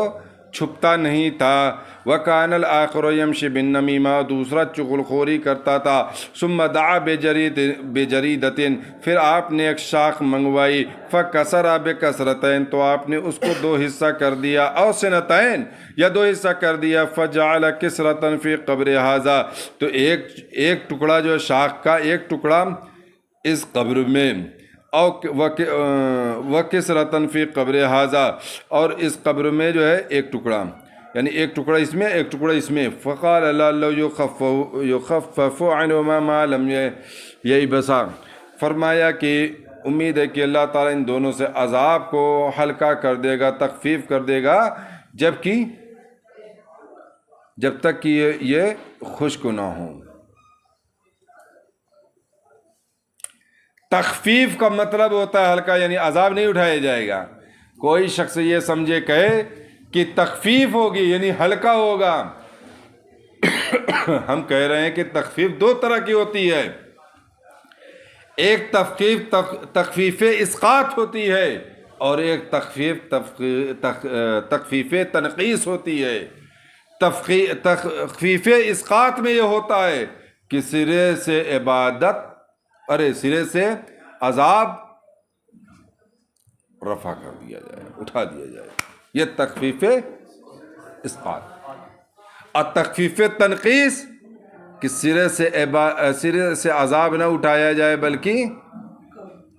چھپتا نہیں تھا۔ وکان الآخر یمشی بالنمیمہ، دوسرا چغل خوری کرتا تھا۔ ثم دعا بجریدۃ، پھر آپ نے ایک شاخ منگوائی، فکسر بکسرتین، تو آپ نے اس کو 2 حصہ کر دیا، او سنتین، یا 2 حصہ کر دیا، فجعل کسرۃ فی قبر ھذا، تو ایک ٹکڑا جو ہے شاخ کا، ایک ٹکڑا اس قبر میں، وَكِسْرَةً فِي قَبْرِ هَذَا، اور اس قبر میں جو ہے ایک ٹکڑا، یعنی ایک ٹکڑا اس میں، ایک ٹکڑا اس میں۔ فَقَالَ لَعَلَّهُ يُخَفَّفُ عَنْهُمَا مَا لَمْ يَيْبَسَا، فرمایا کہ امید ہے کہ اللہ تعالیٰ ان دونوں سے عذاب کو ہلکا کر دے گا، تخفیف کر دے گا، جب تک کہ یہ خشک نہ ہوں۔ تخفیف کا مطلب ہوتا ہے ہلکا، یعنی عذاب نہیں اٹھایا جائے گا۔ کوئی شخص یہ سمجھے کہے کہ تخفیف ہوگی یعنی ہلکا ہوگا، ہم کہہ رہے ہیں کہ تخفیف 2 طرح کی ہوتی ہے۔ ایک تخفیف اسقاط ہوتی ہے، اور ایک تخفیف تنقیص ہوتی ہے۔ تخفیف اسقاط میں یہ ہوتا ہے کہ سرے سے سرے سے عذاب رفع کر دیا جائے، اٹھا دیا جائے، یہ تخفیف اسقاط۔ اور تخفیف تنقیص کہ سرے سے عذاب نہ اٹھایا جائے بلکہ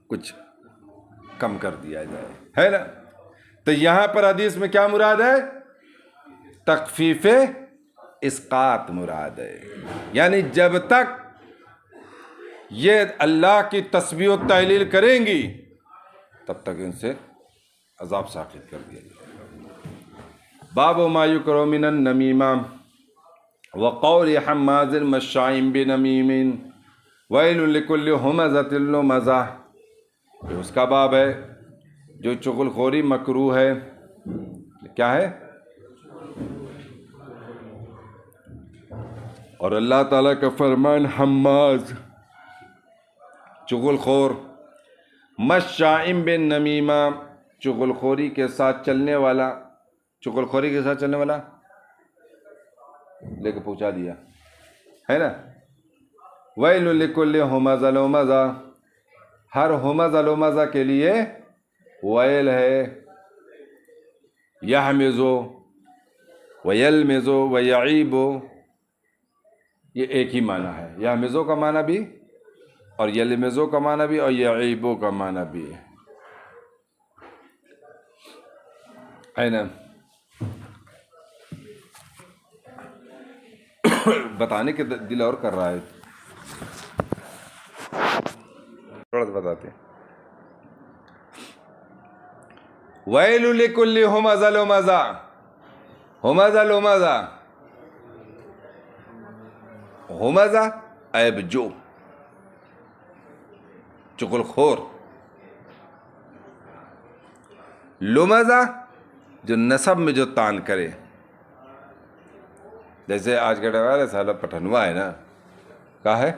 کچھ کم کر دیا جائے، ہے نا؟ تو یہاں پر حدیث میں کیا مراد ہے؟ تخفیف اسقاط مراد ہے، یعنی جب تک یہ اللہ کی تسبیح و تحلیل کریں گی تب تک ان سے عذاب ساقط کر دیا جائے۔ باب ما یکرہ من النمیمہ وقول حماز مشاء بنمیم ویل لکل ہمزۃ لمزہ، یہ اس کا باب ہے جو چغل خوری مکروہ ہے۔ کیا ہے؟ اور اللہ تعالیٰ کا فرمان حماز، چغل خور، مشاء بالنمیمہ، چغل خوری کے ساتھ چلنے والا، چغل خوری کے ساتھ چلنے والا لے کے پہنچا دیا، ہے نا؟ ویل لکل ہمزہ لمزہ، ہر ہمزہ لمزہ کے لیے ویل ہے۔ یحمزو ویلمزو ویعیبو، یہ ایک ہی معنی ہے، یحمزو کا معنی بھی اور یلمزو کا معنی بھی اور یعیبو کا معنی بھی ہے نا؟ بتانے کے دل اور کر رہا ہے، تھوڑا سا بتاتے ہیں۔ ویل لکل ہمزہ لمزہ، ہمزہ لمزہ، ہمزہ عیب جو، چغل خور، لمزہ جو نسب میں جو تان کرے، جیسے آج کا ٹائم ہے سالہ پٹھنوا ہے نا، کہا ہے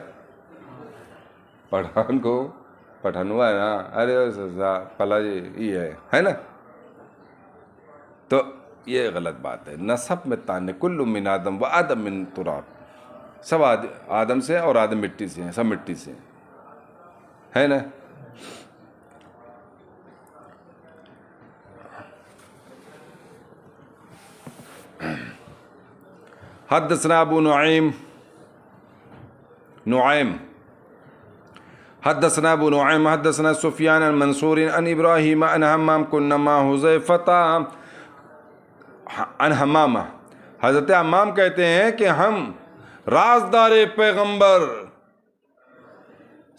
پٹھان کو پٹھنوا ہے نا، ارے پلا یہ ہے نا، تو یہ غلط بات ہے۔ نسب میں تانے، کل من آدم و آدم من تراب، سب آدم سے اور آدم مٹی سے ہیں، سب مٹی سے ہیں، ہے نا؟ حدثنا ابو نعیم حدثنا ابو نعیم حدثنا سفیان عن منصور عن ابراہیم عن حمام كنا مع حذیفہ عن حمامہ. حضرت حمام کہتے ہیں کہ ہم رازدار پیغمبر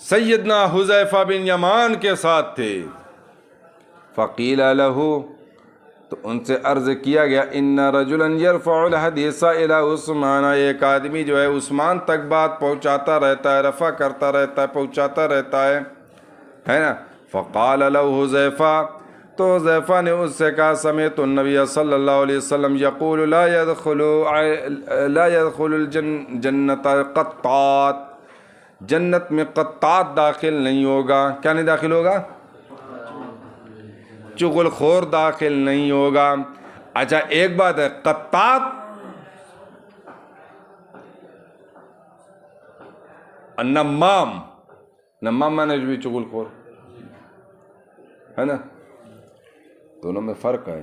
سیدنا حذیفہ بن یمان کے ساتھ تھے. فقیل لہ، تو ان سے عرض کیا گیا، ان رجلا یرفع الحدیث الی عثمان، ایک آدمی جو ہے عثمان تک بات پہنچاتا رہتا ہے، رفع کرتا رہتا ہے، پہنچاتا رہتا ہے نا. فقال له حذیفہ، تو حذیفہ نے اس سے کہا، سمعت النبی صلی اللہ علیہ وسلم یقول لا يدخل الجنت قطات، جنت میں قطات داخل نہیں ہوگا. کیا نہیں داخل ہوگا؟ چغل خور داخل نہیں ہوگا. اچھا ایک بات ہے، قطات نمام مانے بھی چغل خور ہے نا، دونوں میں فرق ہے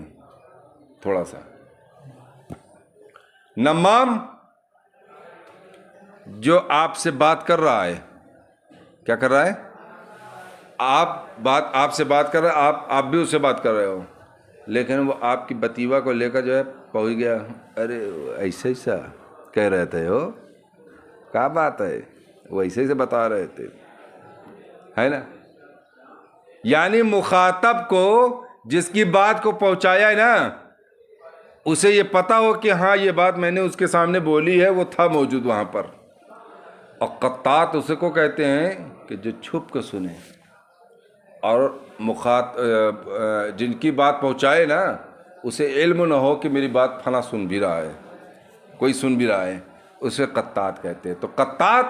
تھوڑا سا. نمام جو آپ سے بات کر رہا ہے، کیا کر رہا ہے؟ آپ سے بات کر رہے ہیں، آپ بھی اس سے بات کر رہے ہو، لیکن وہ آپ کی بتیوا کو لے کر جو ہے پہنچ گیا، ارے ایسا کہہ رہے تھے، ہو کیا بات ہے، وہ ایسے سے بتا رہے تھے، ہے نا. یعنی مخاطب کو جس کی بات کو پہنچایا ہے نا، اسے یہ پتا ہو کہ ہاں یہ بات میں نے اس کے سامنے بولی ہے، وہ تھا موجود وہاں پر. اور قطات اسے کو کہتے ہیں کہ جو چھپ کے سنے، اور جن کی بات پہنچائے نا اسے علم نہ ہو کہ میری بات فلاں سن بھی رہا ہے، کوئی سن بھی رہا ہے، اسے قطات کہتے ہیں. تو قطات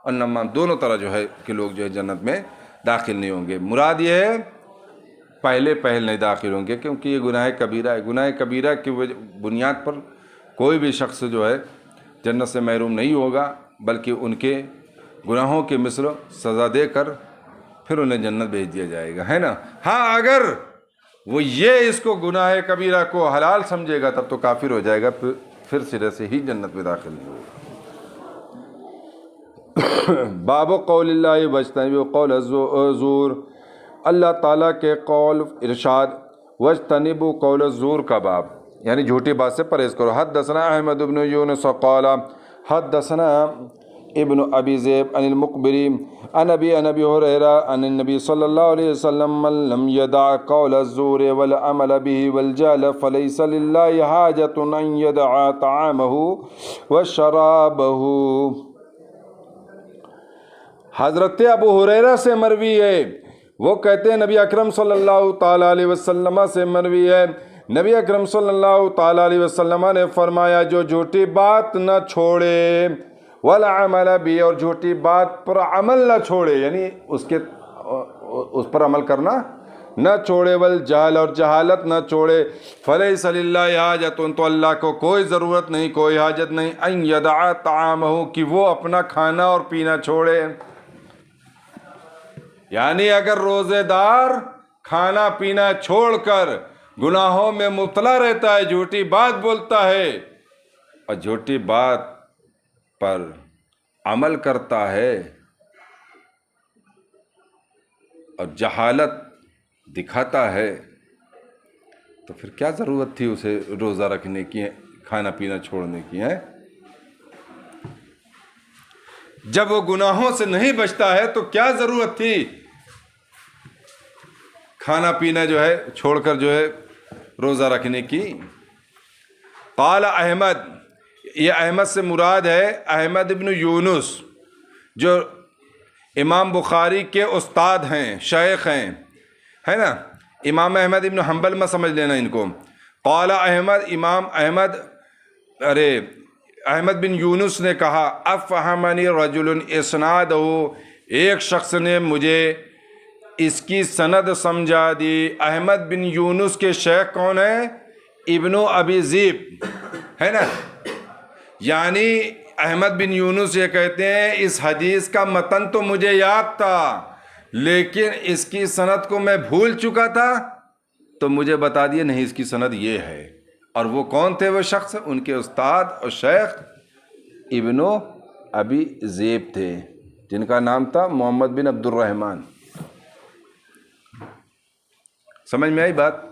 اور نمام دونوں طرح جو ہے کہ لوگ جو ہے جنت میں داخل نہیں ہوں گے. مراد یہ ہے پہل نہیں داخل ہوں گے، کیونکہ یہ گناہ کبیرہ ہے. گناہ کبیرہ کی بنیاد پر کوئی بھی شخص جو ہے جنت سے محروم نہیں ہوگا، بلکہ ان کے گناہوں کے مثل سزا دے کر پھر انہیں جنت بھیج دیا جائے گا، ہے نا. ہاں اگر وہ یہ اس کو گناہ کبیرہ کو حلال سمجھے گا تب تو کافر ہو جائے گا، پھر سرے سے ہی جنت میں داخل نہیں ہوگا. باب قول اللہ واجتنبوا قول الزور، اللہ تعالیٰ کے قول ارشاد واجتنبوا قول الزور کا باب، یعنی جھوٹی بات سے پرہیز کرو. حدثنا احمد بن یونس قال حدثنا ابن ابی ذئب عن المقبری عن ابی ہریرہ عن النبی صلی اللہ علیہ وسلم من لم يدع قول الزور والعمل به والجهل فليس لله حاجة ان يدع طعامه وشرابه. حضرت ابو ہریرہ سے مروی ہے، وہ کہتے ہیں نبی اکرم صلی اللہ تعالیٰ علیہ وسلم سے مروی ہے، نبی اکرم صلی اللہ تعالیٰ علیہ وسلم نے فرمایا جو جھوٹی بات نہ چھوڑے، والعمل بھی، اور جھوٹی بات پر عمل نہ چھوڑے، یعنی اس پر عمل کرنا نہ چھوڑے، والجہل، اور جہالت نہ چھوڑے، فلیس للہ حاجت، تو اللہ کو کوئی ضرورت نہیں، کوئی حاجت نہیں، ان یدع طعامہ، کہ وہ اپنا کھانا اور پینا چھوڑے. یعنی اگر روزے دار کھانا پینا چھوڑ کر گناہوں میں مبتلا رہتا ہے، جھوٹی بات بولتا ہے اور جھوٹی بات پر عمل کرتا ہے اور جہالت دکھاتا ہے، تو پھر کیا ضرورت تھی اسے روزہ رکھنے کی، کھانا پینا چھوڑنے کی ہے؟ جب وہ گناہوں سے نہیں بچتا ہے تو کیا ضرورت تھی کھانا پینا جو ہے چھوڑ کر جو ہے روزہ رکھنے کی. قال احمد، یہ احمد سے مراد ہے احمد ابن یونس جو امام بخاری کے استاد ہیں، شیخ ہیں، ہے نا. امام احمد ابن حنبل میں سمجھ لینا ان کو. قال احمد، امام احمد بن یونس نے کہا، افہمنی رجل اسنادہ، ایک شخص نے مجھے اس کی سند سمجھا دی. احمد بن یونس کے شیخ کون ہیں؟ ابن ابی ذئب، ہے نا. یعنی احمد بن یونس یہ کہتے ہیں اس حدیث کا متن تو مجھے یاد تھا، لیکن اس کی سند کو میں بھول چکا تھا، تو مجھے بتا دیے نہیں اس کی سند یہ ہے. اور وہ کون تھے وہ شخص؟ ان کے استاد اور شیخ ابن ابی ذیب تھے جن کا نام تھا محمد بن عبد الرحمن. سمجھ میں آئی بات؟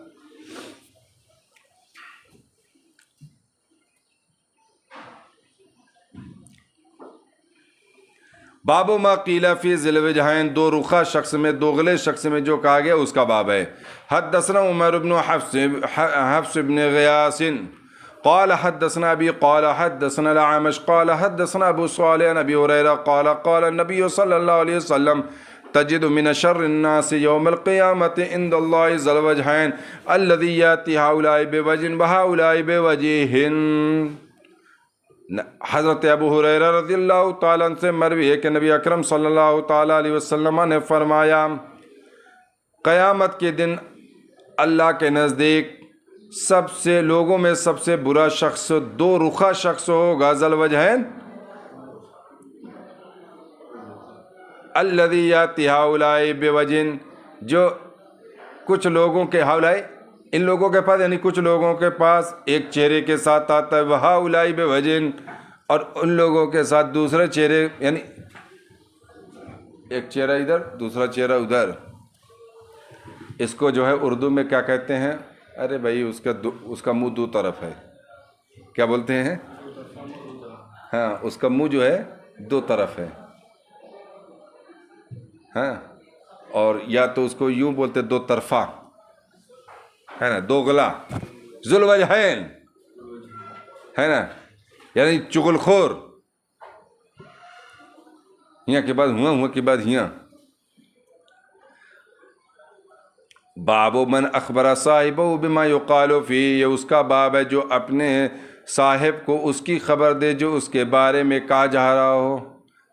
باب ما قیل فی ذی الوجہین، دو رخا شخص میں، دوغلے شخص میں جو کہا گیا اس کا باب ہے. حدثنا عمر بن حفص بن غیاث قال حدثنا ابی قال حدثنا الأعمش قال حدثنا ابو صالح عن ابی ہریرہ قال قال النبی صلی اللہ علیہ وسلم تجد من شر الناس یوم القیامت عند اللہ ذی الوجہین الذی یاتی ہؤلاء بوجہ وہؤلاء بوجہ. حضرت ابو ہریرہ رضی اللہ تعالیٰ عنہ سے مروی ہے کہ نبی اکرم صلی اللہ تعالیٰ علیہ وسلم نے فرمایا قیامت کے دن اللہ کے نزدیک سب سے لوگوں میں سب سے برا شخص دو رخا شخص ہوگا، ذی الوجہین الذی یاتی ہؤلاء بوجہ، جو کچھ لوگوں کے ہؤلاء ان لوگوں کے پاس، یعنی کچھ لوگوں کے پاس ایک چہرے کے ساتھ آتا ہے، وہؤلاء بوجہ، اور ان لوگوں کے ساتھ دوسرے چہرے، یعنی ایک چہرہ ادھر دوسرا چہرہ ادھر. اس کو جو ہے اردو میں کیا کہتے ہیں؟ ارے بھائی اس کا منہ دو طرف ہے، کیا بولتے ہیں؟ ہاں، اس کا منہ جو ہے دو طرف ہے. ہاں، اور یا تو اس کو یوں بولتے دو طرفہ ہے نا، دوغلا، ذو الوجہین ہے نا، یعنی چغل خور، یہاں کے بعد ہوا کے بعد یہاں. باب من اخبر صاحبہ بما یقال فی، یہ اس کا باب ہے جو اپنے صاحب کو اس کی خبر دے جو اس کے بارے میں کہا جا رہا ہو،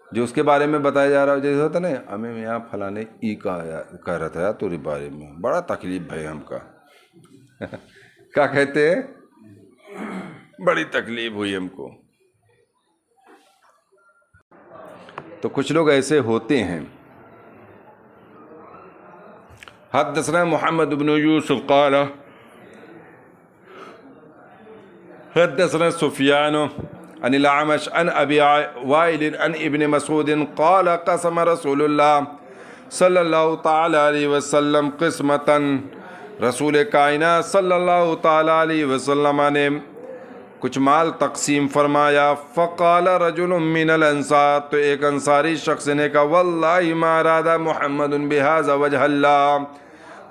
جو اس کے بارے میں بتایا جا رہا ہو. جیسے ہوتا نا ہمیں یہاں فلانے ای کہہ رہا تھا تیرے بارے میں، بڑا تکلیف بھائی ہم کا کیا کہتے ہیں، بڑی تکلیف ہوئی ہم کو. تو کچھ لوگ ایسے ہوتے ہیں. حدثنا محمد بن یوسف قال حدثنا سفیان عن الأعمش عن ابی وائل عن ابن مسعود قال قسم رسول اللہ صلی اللہ تعالی علیہ وسلم قسمتا، رسول کائنات صلی اللہ تعالی علیہ وسلم نے کچھ مال تقسیم فرمایا. فقال رجل من الانصار، تو ایک انصاری شخص نے کہا واللہ ما اراد محمد بہذا وجہ اللہ،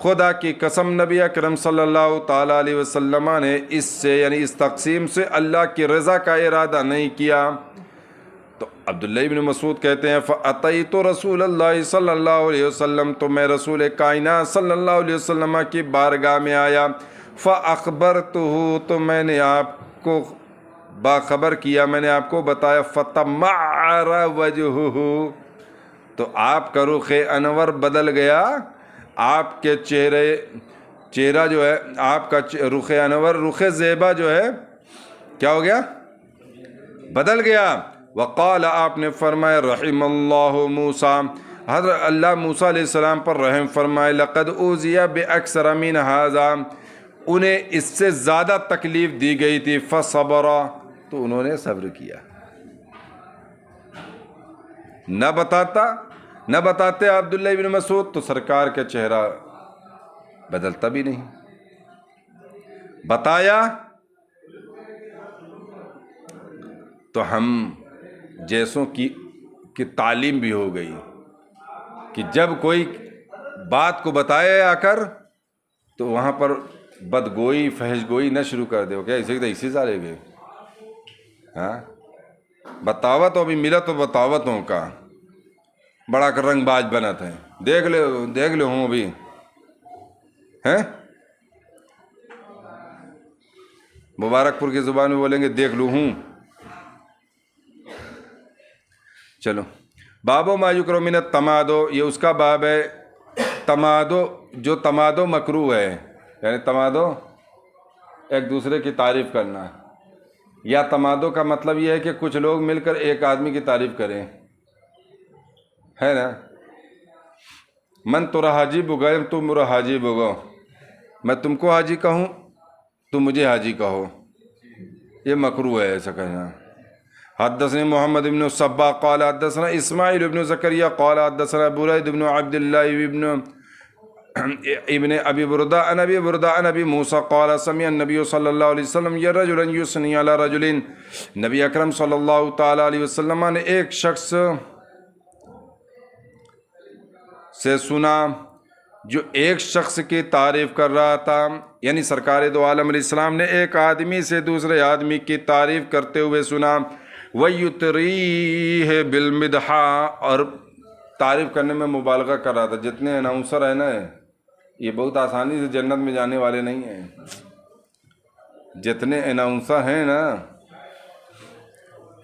خدا کی قسم نبی اکرم صلی اللہ تعالیٰ علیہ وسلم نے اس سے یعنی اس تقسیم سے اللہ کی رضا کا ارادہ نہیں کیا. تو عبداللہ ابن مسعود کہتے ہیں فَأَتَيْتُ رسول اللہ صلی اللہ علیہ وسلم، تو میں رسول کائنات صلی اللہ علیہ وسلم کی بارگاہ میں آیا. فَأَخْبَرْتُهُ، تو میں نے آپ کو باخبر کیا، میں نے آپ کو بتایا. فَتَمَعَّرَ وَجْهُهُ، تو آپ کا رخ انور بدل گیا، آپ کے چہرہ جو ہے، آپ کا رخ انور، رخ زیبا جو ہے کیا ہو گیا؟ بدل گیا. وقال، آپ نے فرمایا رحم اللہ موسیٰ، حضرت اللہ موسیٰ علیہ السلام پر رحم فرمائے. لقد اوذی باکثر من ھذا، انہیں اس سے زیادہ تکلیف دی گئی تھی. فصبر، تو انہوں نے صبر کیا. نہ بتاتے عبداللہ ابن مسعود تو سرکار کا چہرہ بدلتا بھی نہیں. بتایا تو ہم جیسوں کی تعلیم بھی ہو گئی کہ جب کوئی بات کو بتایا آ کر تو وہاں پر بدگوئی فحش گوئی نہ شروع کر دے. کیا اسی سارے گئے؟ ہاں، بتاوت ابھی ملا تو بتاوتوں کا بڑا کر رنگ باز بنا تھا. دیکھ لے ہوں ابھی ہیں، مبارک پور کی زبان میں بولیں گے دیکھ لوں ہوں. چلو، بابو ما یکرہ من التمادو، یہ اس کا باب ہے. تمادو، جو تمادو مکروہ ہے، یعنی تمادو ایک دوسرے کی تعریف کرنا، یا تمادو کا مطلب یہ ہے کہ کچھ لوگ مل کر ایک آدمی کی تعریف کریں، ہے نا. من تو حاجی بگا، تم مرا حاجی بگو، میں تم کو حاجی کہوں تم مجھے حاجی کہو، یہ مکروہ ہے ایسا کہنا. حدثنا محمد بن الصباح قال حدثنا اسماعیل بن زکریا قال حدثنا برید بن عبد اللہ ابن ابی بردہ عن ابی بردہ عن ابی موسیٰ قال سمع النبی صلی اللہ علیہ وسلم یا رجلا یثنی علی رجل، نبی اکرم صلی اللہ تعالی علیہ وسلم نے ایک شخص سے سنا جو ایک شخص کی تعریف کر رہا تھا، یعنی سرکار دو عالم علیہ السلام نے ایک آدمی سے دوسرے آدمی کی تعریف کرتے ہوئے سنا، وَيُتْرِيهِ بِالْمِدْحَةِ، اور تعریف کرنے میں مبالغہ کر رہا تھا۔ جتنے اناؤنسر ہیں نا، یہ بہت آسانی سے جنت میں جانے والے نہیں ہیں۔ جتنے اناؤنسر ہیں نا،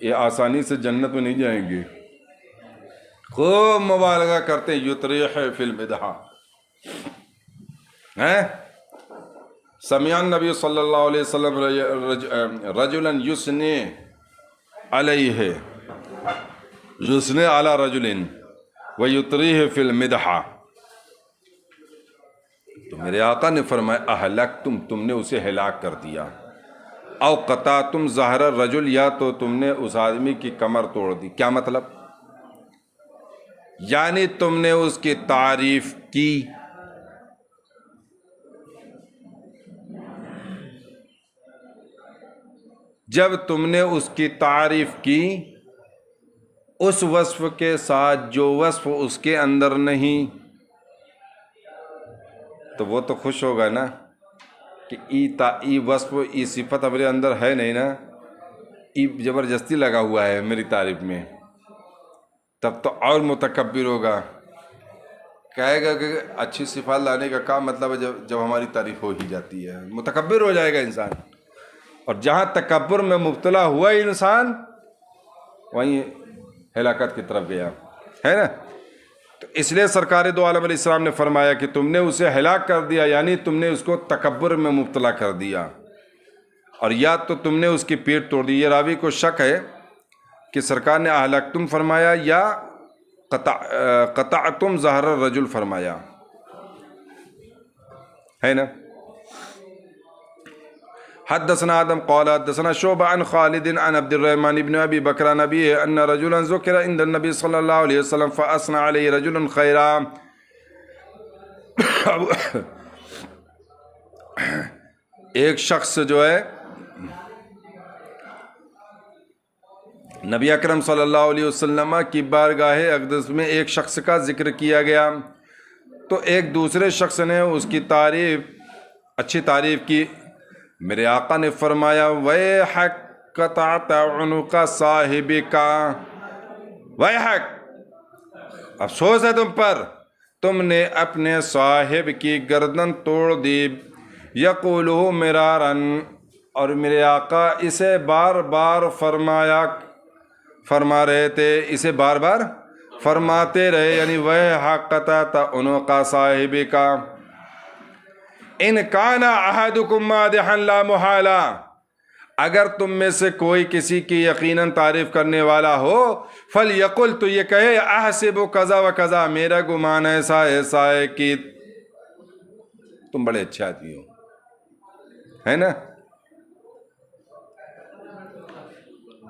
یہ آسانی سے جنت میں نہیں جائیں گے، خوب مبالغہ کرتے ہیں۔ یطریح فی البدحہ ہیں۔ سمع النبی صلی اللہ علیہ وسلم رجلا یثنی علیہ، یثنی علی رجل ویطریح فی المدحہ، تو میرے آقا نے فرمایا اہلکتم، تم نے اسے ہلاک کر دیا، او قطعتم ظہر الرجل، یا تو تم نے اس آدمی کی کمر توڑ دی۔ کیا مطلب؟ یعنی تم نے اس کی تعریف کی، جب تم نے اس کی تعریف کی اس وصف کے ساتھ جو وصف اس کے اندر نہیں، تو وہ تو خوش ہوگا نا کہ ای وصف ای صفت ہمارے اندر ہے نہیں نا، ای زبردستی لگا ہوا ہے میری تعریف میں، تب تو اور متکبر ہوگا، کہے گا کہ اچھی صفات لانے کا کیا مطلب ہے جب ہماری تعریف ہو ہی جاتی ہے، متکبر ہو جائے گا انسان۔ اور جہاں تکبر میں مبتلا ہوا انسان وہیں ہلاکت کی طرف گیا ہے نا۔ تو اس لیے سرکار دو عالم علیہ السلام نے فرمایا کہ تم نے اسے ہلاک کر دیا، یعنی تم نے اس کو تکبر میں مبتلا کر دیا، اور یا تو تم نے اس کی پیٹھ توڑ دی۔ یہ راوی کو شک ہے کہ سرکار نے اہلکتم فرمایا یا قطعتم ظہر الرجل فرمایا ہے نا۔ حدثنا آدم قال حدثنا شعبہ عن خالد عن عبد الرحمن بن ابی بکر عن ابیہ ان رجلا ذکر عند النبی صلی اللہ علیہ وسلم فاثنى علیہ رجل خیرا، ایک شخص جو ہے نبی اکرم صلی اللہ علیہ وسلم کی بارگاہ اقدس میں ایک شخص کا ذکر کیا گیا، تو ایک دوسرے شخص نے اس کی تعریف، اچھی تعریف کی۔ میرے آقا نے فرمایا ویحک قطعت عنق صاحبک، ویحک، افسوس ہے تم پر، تم نے اپنے صاحب کی گردن توڑ دی۔ یقولہ مرارا، اور میرے آقا اسے بار بار فرما رہے تھے، اسے بار بار فرماتے رہے، یعنی ویحک قطعت عنق صاحبک ان کان احدکم مادحا لا محالا، اگر تم میں سے کوئی کسی کی یقیناً تعریف کرنے والا ہو، فلیقل، تو یہ کہے احسب کذا و کذا، میرا گمان ایسا ایسا ہے کہ تم بڑے اچھے آدمی ہو، ہے نا۔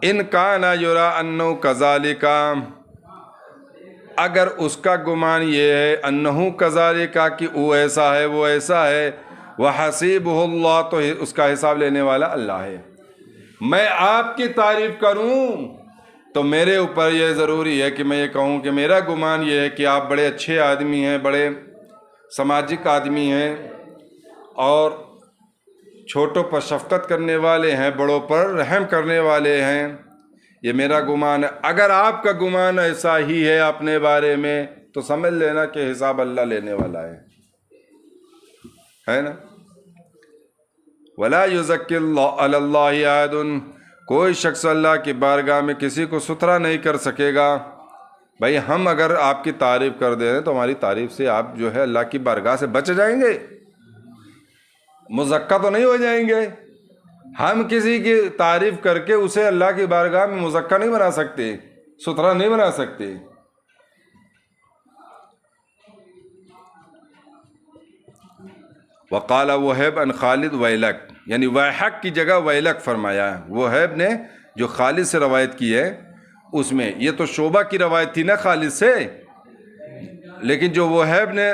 ان کان یرا انہ کذالک، اگر اس کا گمان یہ ہے انہو کذالک کہ وہ ایسا ہے وہ ایسا ہے، وحسیبہ اللہ، تو اس کا حساب لینے والا اللہ ہے۔ میں آپ کی تعریف کروں تو میرے اوپر یہ ضروری ہے کہ میں یہ کہوں کہ میرا گمان یہ ہے کہ آپ بڑے اچھے آدمی ہیں، بڑے سماجک آدمی ہیں، اور چھوٹوں پر شفقت کرنے والے ہیں، بڑوں پر رحم کرنے والے ہیں، یہ میرا گمان ہے۔ اگر آپ کا گمان ایسا ہی ہے اپنے بارے میں تو سمجھ لینا کہ حساب اللہ لینے والا ہے نا۔ وَلَا يُزَكِّ عَلَى اللَّهِ أَحَدٌ، کوئی شخص اللہ کی بارگاہ میں کسی کو ستھرا نہیں کر سکے گا۔ بھائی ہم اگر آپ کی تعریف کر دیں تو ہماری تعریف سے آپ جو ہے اللہ کی بارگاہ سے بچ جائیں گے، مزکہ تو نہیں ہو جائیں گے۔ ہم کسی کی تعریف کر کے اسے اللہ کی بارگاہ میں مزکہ نہیں بنا سکتے، ستھرا نہیں بنا سکتے۔ وقال وہیب عن خالد ویلک، یعنی ویحک کی جگہ ویلک فرمایا ہے۔ وہیب نے جو خالد سے روایت کی ہے اس میں، یہ تو شعبہ کی روایت تھی نا خالد سے، لیکن جو وہیب نے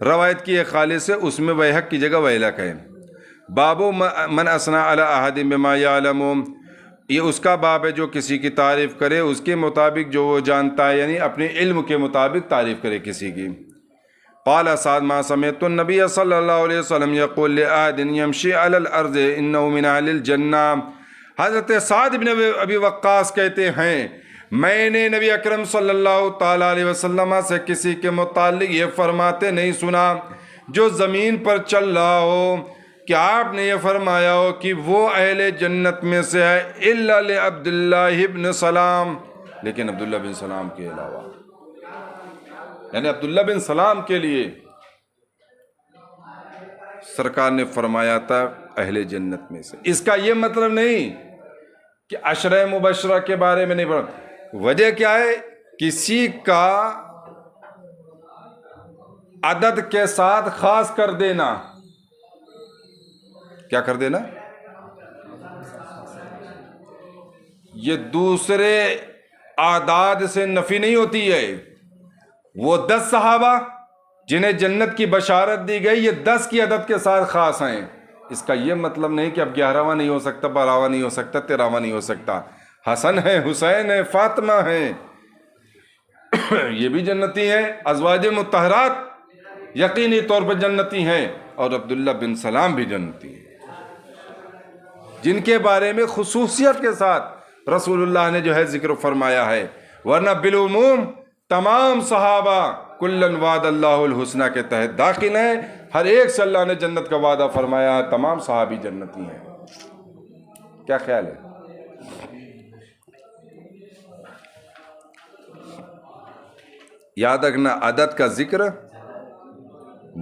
روایت کی ہے خالد سے، اس میں ویحق کی جگہ ویلک ہے۔ باب من اثنى علی احد بما یعلم، یہ اس کا باب ہے جو کسی کی تعریف کرے اس کے مطابق جو وہ جانتا ہے، یعنی اپنے علم کے مطابق تعریف کرے کسی کی۔ قال سعد ما سمعت النبی صلی اللہ علیہ وسلم یقول لأحد یمشی علی الارض انه من اہل الجنہ، حضرت سعد بن ابی وقاص کہتے ہیں میں نے نبی اکرم صلی اللہ تعالیٰ علیہ وسلم سے کسی کے متعلق یہ فرماتے نہیں سنا جو زمین پر چل رہا ہو کہ آپ نے یہ فرمایا ہو کہ وہ اہل جنت میں سے ہے الا لعبداللہ بن سلام، لیکن عبداللہ بن سلام کے علاوہ، یعنی عبداللہ بن سلام کے لیے سرکار نے فرمایا تھا اہل جنت میں سے۔ اس کا یہ مطلب نہیں کہ عشرہ مبشرہ کے بارے میں نہیں پڑھا۔ وجہ کیا ہے؟ کسی کا عدد کے ساتھ خاص کر دینا، کیا کر دینا؟ یہ دوسرے اعداد سے نفی نہیں ہوتی ہے۔ وہ 10 صحابہ جنہیں جنت کی بشارت دی گئی، یہ 10 کی عدد کے ساتھ خاص ہیں۔ اس کا یہ مطلب نہیں کہ اب 11واں نہیں ہو سکتا، 12واں نہیں ہو سکتا، 13واں نہیں ہو سکتا۔ حسن ہے، حسین ہے، فاطمہ ہے، یہ بھی جنتی ہیں۔ ازواج مطہرات یقینی طور پر جنتی ہیں، اور عبداللہ بن سلام بھی جنتی ہیں، جن کے بارے میں خصوصیت کے ساتھ رسول اللہ نے جو ہے ذکر فرمایا ہے، ورنہ بالعموم تمام صحابہ کلن وعد اللہ الحسنہ کے تحت داخل ہیں، ہر ایک سے اللہ نے جنت کا وعدہ فرمایا ہے، تمام صحابی جنتی ہیں۔ کیا خیال ہے؟ یاد رکھنا عدد کا ذکر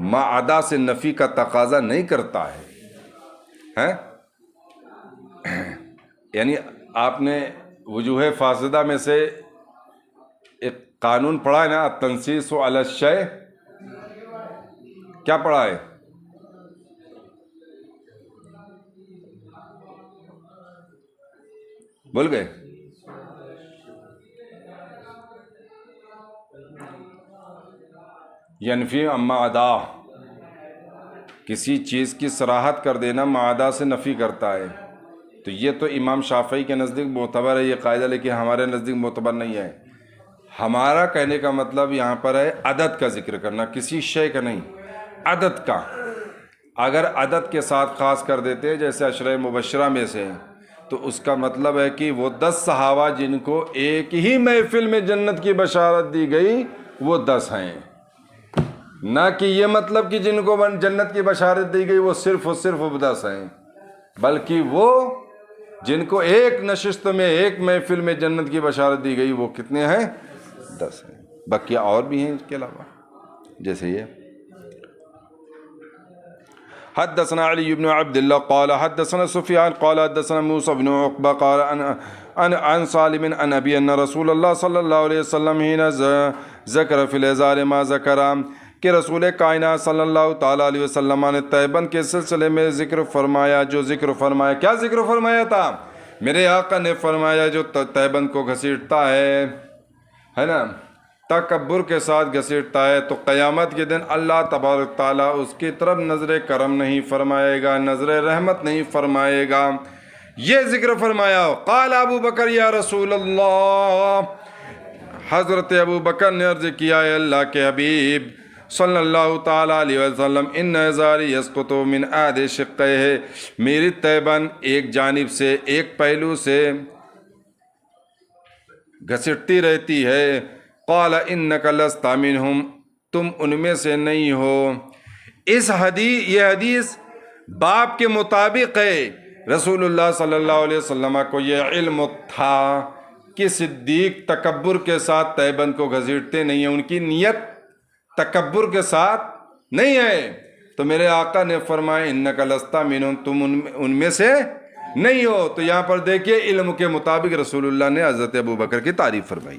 ما عدا سے نفی کا تقاضا نہیں کرتا ہے، یعنی آپ نے وجوہ فاسدہ میں سے ایک قانون پڑھا ہے نا، التنصیص علی الشیء، کیا پڑھا ہے؟ بھول گئے؟ ینفی اما عدا، کسی چیز کی صراحت کر دینا ما عدا سے نفی کرتا ہے۔ تو یہ تو امام شافعی کے نزدیک معتبر ہے یہ قاعدہ، لیکن ہمارے نزدیک معتبر نہیں ہے۔ ہمارا کہنے کا مطلب یہاں پر ہے عدد کا ذکر کرنا، کسی شے کا نہیں، عدد کا۔ اگر عدد کے ساتھ خاص کر دیتے جیسے عشرہ مبشرہ میں سے، تو اس کا مطلب ہے کہ وہ 10 صحابہ جن کو ایک ہی محفل میں جنت کی بشارت دی گئی وہ 10 ہیں، نہ کہ یہ مطلب کہ جن کو جنت کی بشارت دی گئی وہ صرف اور صرف 10 ہیں، بلکہ وہ جن کو ایک نشست میں ایک محفل میں جنت کی بشارت دی گئی وہ کتنے ہیں؟ 10 ہیں۔ باقی اور بھی ہیں اس کے علاوہ، جیسے یہ حدثنا علی بن عبد اللہ قال حدثنا سفیان قال حدثنا موسیٰ بن عقبہ قال عن سالم عن ابی ان رسول اللہ صلی اللہ علیہ وسلم حین ذکر فی الازار ما ذکر، کہ رسول کائنات صلی اللہ تعالیٰ علیہ وسلم نے تیبند کے سلسلے میں ذکر فرمایا جو ذکر فرمایا۔ کیا ذکر فرمایا تھا؟ میرے آقا نے فرمایا جو تیبند کو گھسیٹتا ہے نا، تکبر کے ساتھ گھسیٹتا ہے، تو قیامت کے دن اللہ تبارک تعالیٰ اس کی طرف نظر کرم نہیں فرمائے گا، نظر رحمت نہیں فرمائے گا۔ یہ ذکر فرمایا۔ قال ابو بکر یا رسول اللہ، حضرت ابو بکر نے عرض کیا ہے اللہ کے حبیب صلی اللہ تعالیٰ علیہ وسلم، ان ازاری یسقط من احد شقیہ، میری تیبند ایک جانب سے ایک پہلو سے گھسٹتی رہتی ہے۔ قال انک لست منہم، تم ان میں سے نہیں ہو۔ یہ حدیث باب کے مطابق ہے۔ رسول اللہ صلی اللہ علیہ وسلم کو یہ علم تھا کہ صدیق تکبر کے ساتھ تیبند کو گھسیٹتے نہیں ہیں، ان کی نیت تکبر کے ساتھ نہیں ہے۔ تو میرے آقا نے فرمایا انک لست منہم، تم ان میں سے نہیں ہو۔ تو یہاں پر دیکھیے علم کے مطابق رسول اللہ نے حضرت ابو بکر کی تعریف فرمائی۔